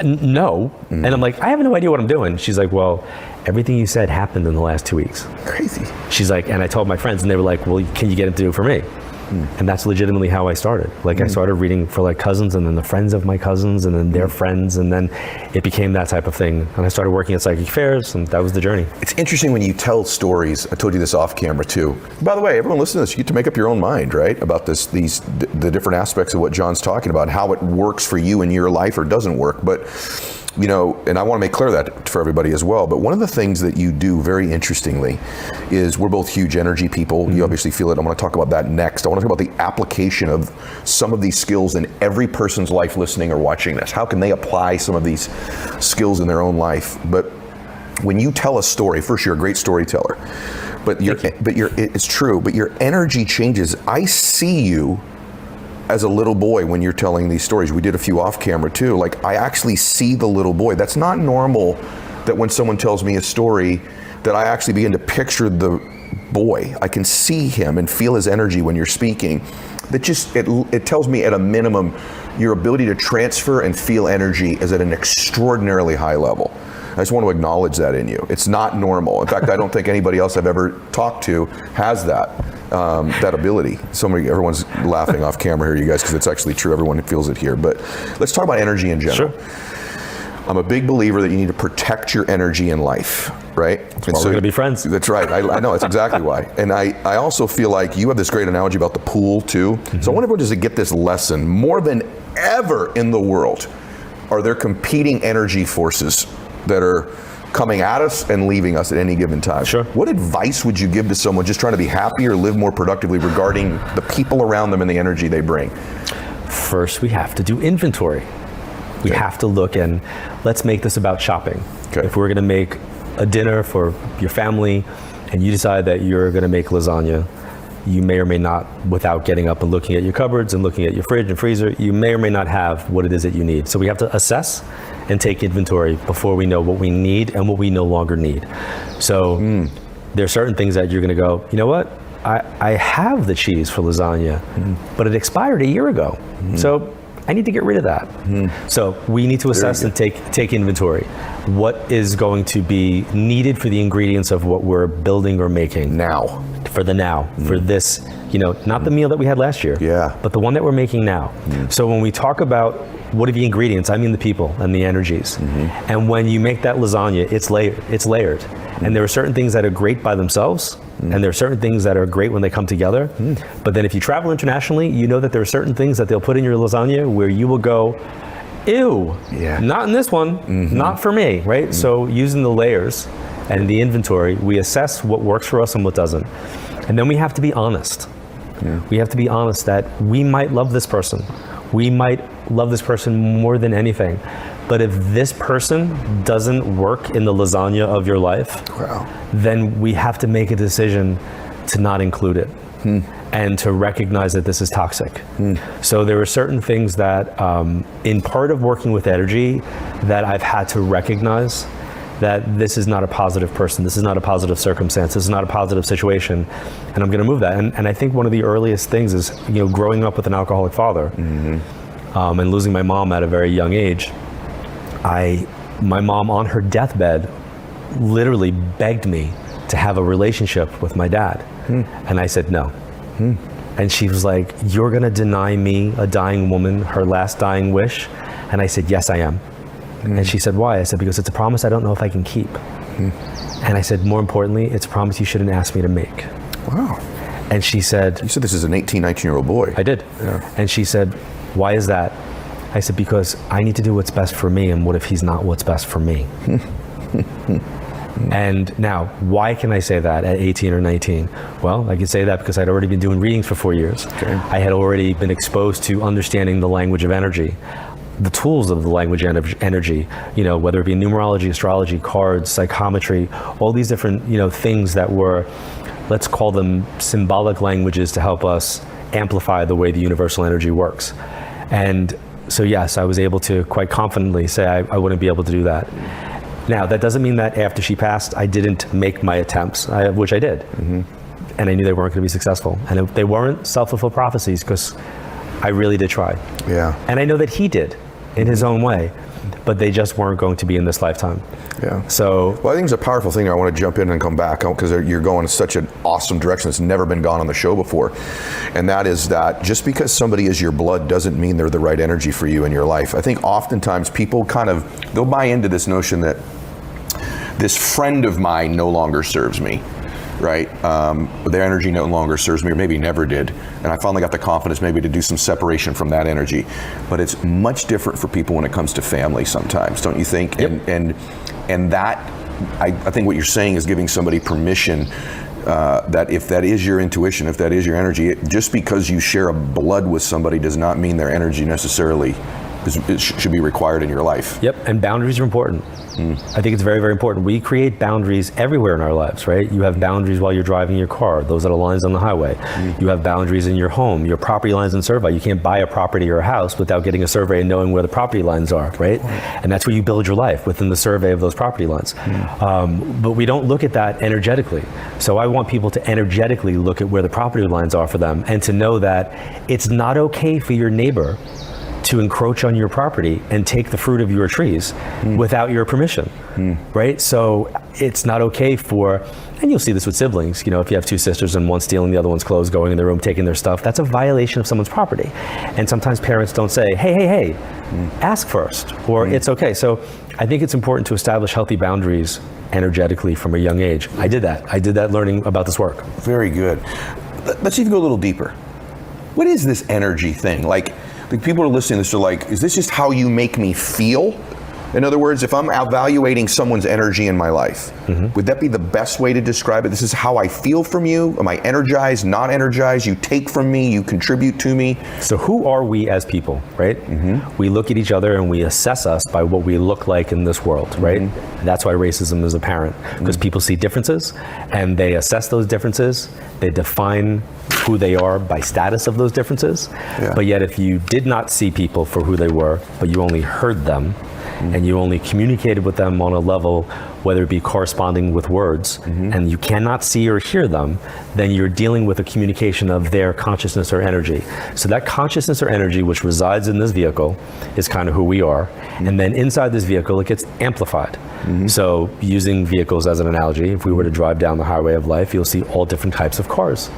no. And I'm like, I have no idea what I'm doing. She's like, well, everything you said happened in the last 2 weeks. Crazy. She's like, and I told my friends, and they were like, well, can you get him to do it for me? And that's legitimately how I started. Like I started reading for like cousins, and then the friends of my cousins, and then their friends, and then it became that type of thing. And I started working at Psychic Fairs, and that was the journey. It's interesting when you tell stories. I told you this off camera too. By the way, everyone listening to this, you get to make up your own mind, right? About the different aspects of what John's talking about, how it works for you in your life or doesn't work. But and I want to make clear that for everybody as well, but one of the things that you do very interestingly is, we're both huge energy people. You obviously feel it. I'm going to talk about that next. I want to talk about the application of some of these skills in every person's life listening or watching this. How can they apply some of these skills in their own life? But when you tell a story, first, you're a great storyteller, it's true, but your energy changes. I see you as a little boy when you're telling these stories. We did a few off camera too. Like, I actually see the little boy. That's not normal, that when someone tells me a story that I actually begin to picture the boy. I can see him and feel his energy when you're speaking. That just, it tells me at a minimum, your ability to transfer and feel energy is at an extraordinarily high level. I just want to acknowledge that in you. It's not normal. In fact, I don't think anybody else I've ever talked to has that ability. Everyone's laughing off camera here, you guys, because it's actually true. Everyone feels it here. But let's talk about energy in general. Sure. I'm a big believer that you need to protect your energy in life, right? That's why we're going to be friends. That's right. I know. That's exactly why. And I also feel like you have this great analogy about the pool too. So I want everyone just to get this lesson. More than ever in the world, are there competing energy forces that are coming at us and leaving us at any given time. Sure. What advice would you give to someone just trying to be happier, live more productively regarding the people around them and the energy they bring? First, we have to do inventory. We have to look, and let's make this about shopping. Okay. If we're going to make a dinner for your family and you decide that you're going to make lasagna, you may or may not, without getting up and looking at your cupboards and looking at your fridge and freezer, you may or may not have what it is that you need. So we have to assess and take inventory before we know what we need and what we no longer need. So there are certain things that you're going to go, you know what? I have the cheese for lasagna, but it expired a year ago. So I need to get rid of that. So we need to assess and take inventory. What is going to be needed for the ingredients of what we're building or making Now. for the now, for this, not the meal that we had last year, but the one that we're making now. So when we talk about what are the ingredients, I mean the people and the energies. And when you make that lasagna, it's layered. And there are certain things that are great by themselves, and there are certain things that are great when they come together. But then if you travel internationally, you know that there are certain things that they'll put in your lasagna where you will go, ew, not in this one, not for me, right? So using the layers and the inventory, we assess what works for us and what doesn't. And then we have to be honest. We have to be honest that we might love this person. We might love this person more than anything. But if this person doesn't work in the lasagna of your life, then we have to make a decision to not include it and to recognize that this is toxic. So there are certain things that, in part of working with energy, that I've had to recognize that this is not a positive person, this is not a positive circumstance, this is not a positive situation, and I'm going to move that. And I think one of the earliest things is, growing up with an alcoholic father and losing my mom at a very young age. My mom on her deathbed literally begged me to have a relationship with my dad. And I said no. And she was like, you're going to deny me, a dying woman, her last dying wish? And I said, yes, I am. And she said, why? I said, because it's a promise I don't know if I can keep. And I said, more importantly, it's a promise you shouldn't ask me to make. Wow. And she said... You said this is an 18, 19-year-old boy. I did. Yeah. And she said, why is that? I said, because I need to do what's best for me, and what if he's not what's best for me? And now, why can I say that at 18 or 19? Well, I can say that because I'd already been doing readings for 4 years. I had already been exposed to understanding the language of energy, the tools of the language energy, whether it be numerology, astrology, cards, psychometry, all these different, things that were, let's call them symbolic languages to help us amplify the way the universal energy works. And so yes, I was able to quite confidently say I wouldn't be able to do that. Now, that doesn't mean that after she passed, I didn't make my attempts, which I did. And I knew they weren't going to be successful. And they weren't self-fulfilled prophecies because I really did try. Yeah. And I know that he did in his own way, but they just weren't going to be in this lifetime. Yeah. So, well, I think it's a powerful thing. I want to jump in and come back because you're going in such an awesome direction that's never been gone on the show before. And that is that just because somebody is your blood doesn't mean they're the right energy for you in your life. I think oftentimes people they'll buy into this notion that this friend of mine no longer serves me, right? Their energy no longer serves me, or maybe never did. And I finally got the confidence maybe to do some separation from that energy. But it's much different for people when it comes to family sometimes, don't you think? Yep. And that, I think what you're saying is giving somebody permission that if that is your intuition, if that is your energy, just because you share a blood with somebody does not mean their energy necessarily should be required in your life. Yep, and boundaries are important. I think it's very, very important. We create boundaries everywhere in our lives, right? You have boundaries while you're driving your car. Those are the lines on the highway. You have boundaries in your home, your property lines and survey. You can't buy a property or a house without getting a survey and knowing where the property lines are, right? And that's where you build your life, within the survey of those property lines. But we don't look at that energetically. So I want people to energetically look at where the property lines are for them and to know that it's not okay for your neighbor to encroach on your property and take the fruit of your trees without your permission, right? So it's not okay for, and you'll see this with siblings, you know, if you have two sisters and one's stealing the other one's clothes, going in their room, taking their stuff, that's a violation of someone's property. And sometimes parents don't say, hey, ask first, or it's okay. So I think it's important to establish healthy boundaries energetically from a young age. I did that learning about this work. Very good. Let's even go a little deeper. What is this energy thing? Like, the people are listening to this are like, is this just how you make me feel? In other words, if I'm evaluating someone's energy in my life, would that be the best way to describe it? This is how I feel from you? Am I energized, not energized? You take from me, you contribute to me? So who are we as people, right? We look at each other and we assess us by what we look like in this world, right? That's why racism is apparent, because people see differences and they assess those differences. They define who they are by status of those differences. But yet if you did not see people for who they were, but you only heard them, and you only communicated with them on a level, whether it be corresponding with words, and you cannot see or hear them, then you're dealing with a communication of their consciousness or energy. So that consciousness or energy which resides in this vehicle is kind of who we are. And then inside this vehicle, it gets amplified. So using vehicles as an analogy, if we were to drive down the highway of life, you'll see all different types of cars.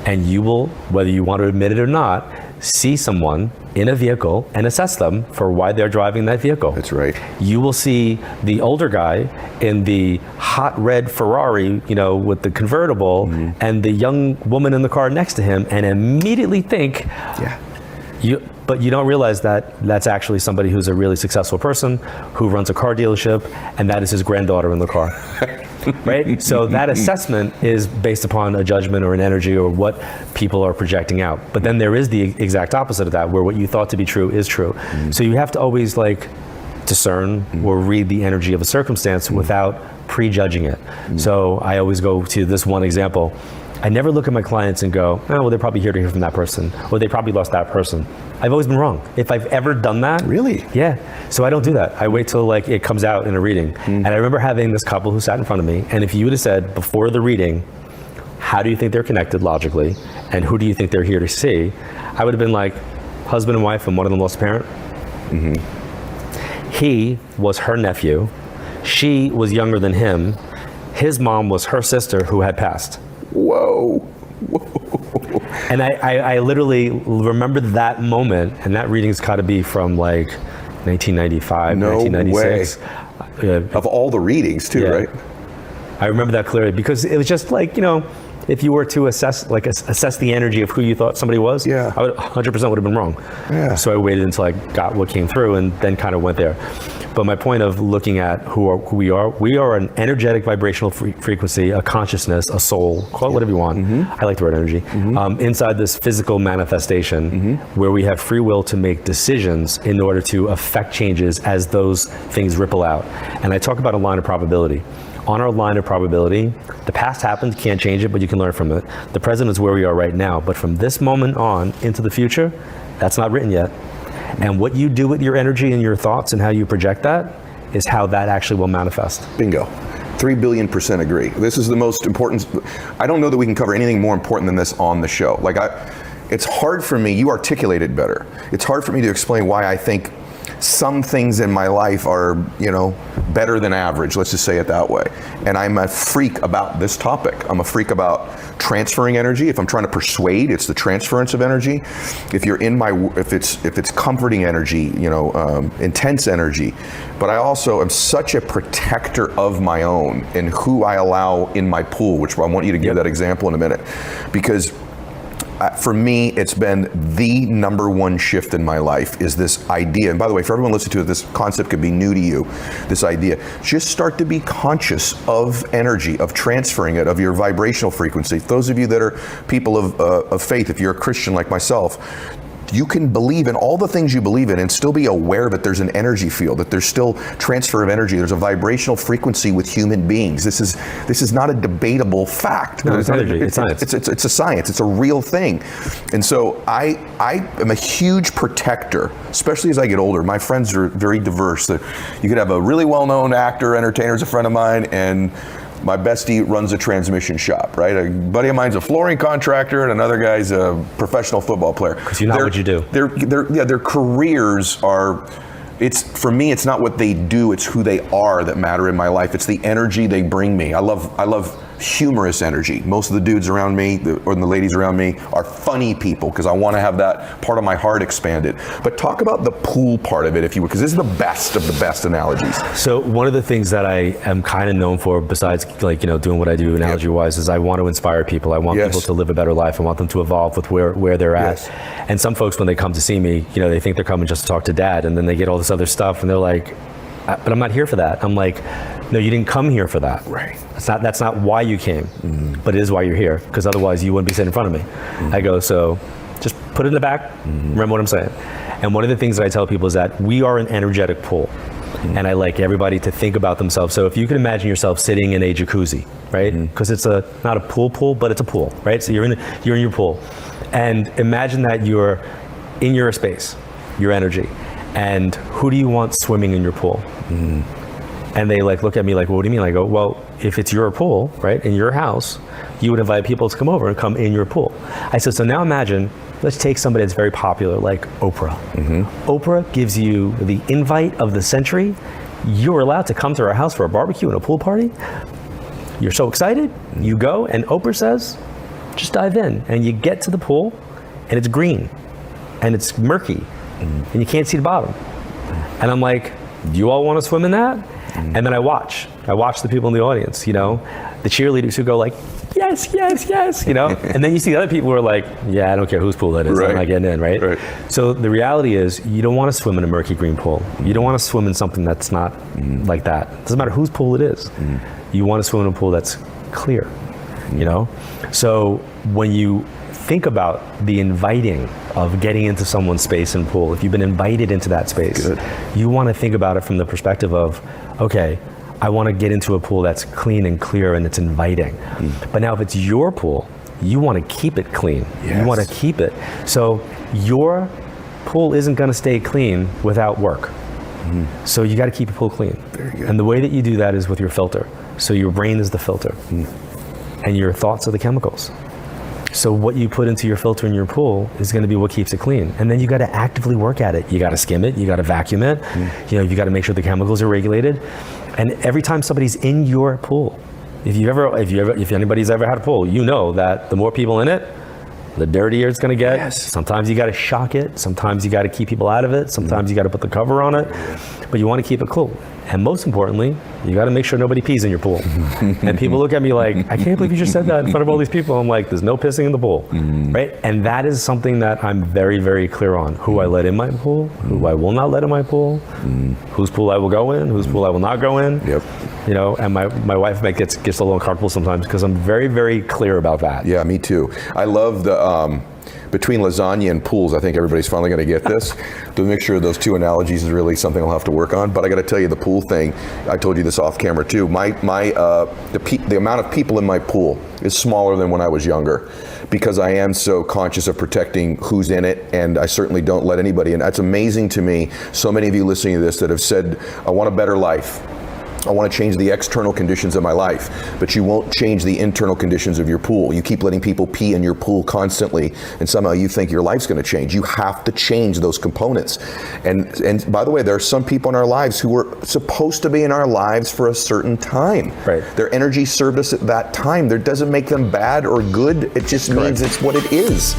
And you will, whether you want to admit it or not, see someone in a vehicle and assess them for why they're driving that vehicle. That's right. You will see the older guy in the hot red Ferrari, you know, with the convertible, and the young woman in the car next to him, and immediately think, but you don't realize that that's actually somebody who's a really successful person who runs a car dealership, and that is his granddaughter in the car. Right? So that assessment is based upon a judgment or an energy or what people are projecting out. But then there is the exact opposite of that, where what you thought to be true is true. So you have to always like discern or read the energy of a circumstance without prejudging it. So I always go to this one example. I never look at my clients and go, oh, well, they're probably here to hear from that person, or they probably lost that person. I've always been wrong. If I've ever done that. Really? Yeah. So I don't do that. I wait till like it comes out in a reading. And I remember having this couple who sat in front of me, and if you would have said before the reading, how do you think they're connected logically, and who do you think they're here to see, I would have been like, husband and wife, and one of them lost a parent. He was her nephew. She was younger than him. His mom was her sister who had passed. Whoa. And I literally remember that moment, and that reading's got to be from like 1995, 1996. Of all the readings too, right? I remember that clearly because it was just like, you know, if you were to assess the energy of who you thought somebody was, I would 100% would have been wrong. So I waited until I got what came through and then kind of went there. But my point of looking at who we are an energetic vibrational frequency, a consciousness, a soul, call it whatever you want. I like the word energy. Inside this physical manifestation where we have free will to make decisions in order to affect changes as those things ripple out. And I talk about a line of probability. On our line of probability, the past happened, can't change it, but you can learn from it. The present is where we are right now, but from this moment on into the future, that's not written yet. And what you do with your energy and your thoughts and how you project that is how that actually will manifest. Bingo. 3 billion% agree. This is the most important. I don't know that we can cover anything more important than this on the show. It's hard for me, you articulate it better. It's hard for me to explain why I think some things in my life are, you know, better than average, let's just say it that way. And I'm a freak about this topic. I'm a freak about transferring energy. If I'm trying to persuade, it's the transference of energy. If it's comforting energy, you know, intense energy. But I also am such a protector of my own and who I allow in my pool, which I want you to give that example in a minute. Because for me, it's been the number one shift in my life is this idea. And by the way, for everyone listening to it, this concept could be new to you, this idea. Just start to be conscious of energy, of transferring it, of your vibrational frequency. Those of you that are people of faith, if you're a Christian like myself, you can believe in all the things you believe in and still be aware that there's an energy field, that there's still transfer of energy. There's a vibrational frequency with human beings. This is not a debatable fact. No, it's energy. It's science. It's a science. It's a real thing. And so I am a huge protector, especially as I get older. My friends are very diverse. You could have a really well-known actor, entertainer, is a friend of mine, and my bestie runs a transmission shop, right? A buddy of mine's a flooring contractor, and another guy's a professional football player. Because you know what you do. Their careers are for me, it's not what they do, it's who they are that matter in my life. It's the energy they bring me. I love humorous energy. Most of the dudes around me, or the ladies around me, are funny people because I want to have that part of my heart expanded. But talk about the pool part of it, if you would, because this is the best of the best analogies. So one of the things that I am kind of known for, besides doing what I do analogy-wise, is I want to inspire people. I want people to live a better life. I want them to evolve with where they're at. And some folks, when they come to see me, they think they're coming just to talk to dad, and then they get all this other stuff, and they're like, but I'm not here for that. I'm like, no, you didn't come here for that. Right. That's not why you came, but it is why you're here, because otherwise you wouldn't be sitting in front of me. I go, so just put it in the back, remember what I'm saying. And one of the things that I tell people is that we are an energetic pool. And I like everybody to think about themselves. So if you can imagine yourself sitting in a jacuzzi, right? Because it's not a pool, but it's a pool, right? So you're in your pool. And imagine that you're in your space, your energy. And who do you want swimming in your pool? And they look at me like, well, what do you mean? I go, well, if it's your pool, right, in your house, you would invite people to come over and come in your pool. I said, so now imagine, let's take somebody that's very popular like Oprah. Oprah gives you the invite of the century. You're allowed to come to her house for a barbecue and a pool party. You're so excited, you go, and Oprah says, just dive in. And you get to the pool, and it's green, and it's murky, and you can't see the bottom. And I'm like, do you all want to swim in that? And then I watch the people in the audience, the cheerleaders who go like, yes, yes, yes, and then you see the other people who are like, yeah, I don't care whose pool that is, I'm not getting in, right? So the reality is, you don't want to swim in a murky green pool. You don't want to swim in something that's not like that. It doesn't matter whose pool it is. You want to swim in a pool that's clear, So when you think about the inviting of getting into someone's space and pool, if you've been invited into that space, you want to think about it from the perspective of, okay, I want to get into a pool that's clean and clear and it's inviting. But now if it's your pool, you want to keep it clean. You want to keep it. So your pool isn't going to stay clean without work. So you got to keep your pool clean. And the way that you do that is with your filter. So your brain is the filter and your thoughts are the chemicals. So what you put into your filter in your pool is going to be what keeps it clean. And then you got to actively work at it. You got to skim it. You got to vacuum it. You got to make sure the chemicals are regulated. And every time somebody's in your pool, if anybody's ever had a pool, you know that the more people in it, the dirtier it's going to get. Sometimes you got to shock it. Sometimes you got to keep people out of it. Sometimes you got to put the cover on it. But you want to keep it cool. And most importantly, you got to make sure nobody pees in your pool. And people look at me like, I can't believe you just said that in front of all these people. I'm like, there's no pissing in the pool, right? And that is something that I'm very, very clear on. Who I let in my pool, who I will not let in my pool, whose pool I will go in, whose pool I will not go in. And my wife gets a little uncomfortable sometimes because I'm very, very clear about that. Yeah, me too. I love the, between lasagna and pools, I think everybody's finally going to get this. The mixture of those two analogies is really something I'll have to work on. But I got to tell you, the pool thing, I told you this off camera too. The amount of people in my pool is smaller than when I was younger, because I am so conscious of protecting who's in it, and I certainly don't let anybody in. That's amazing to me. So many of you listening to this that have said, I want a better life. I want to change the external conditions of my life, but you won't change the internal conditions of your pool. You keep letting people pee in your pool constantly, and somehow you think your life's going to change. You have to change those components. And by the way, there are some people in our lives who were supposed to be in our lives for a certain time. Their energy served us at that time. That doesn't make them bad or good. It just means it's what it is.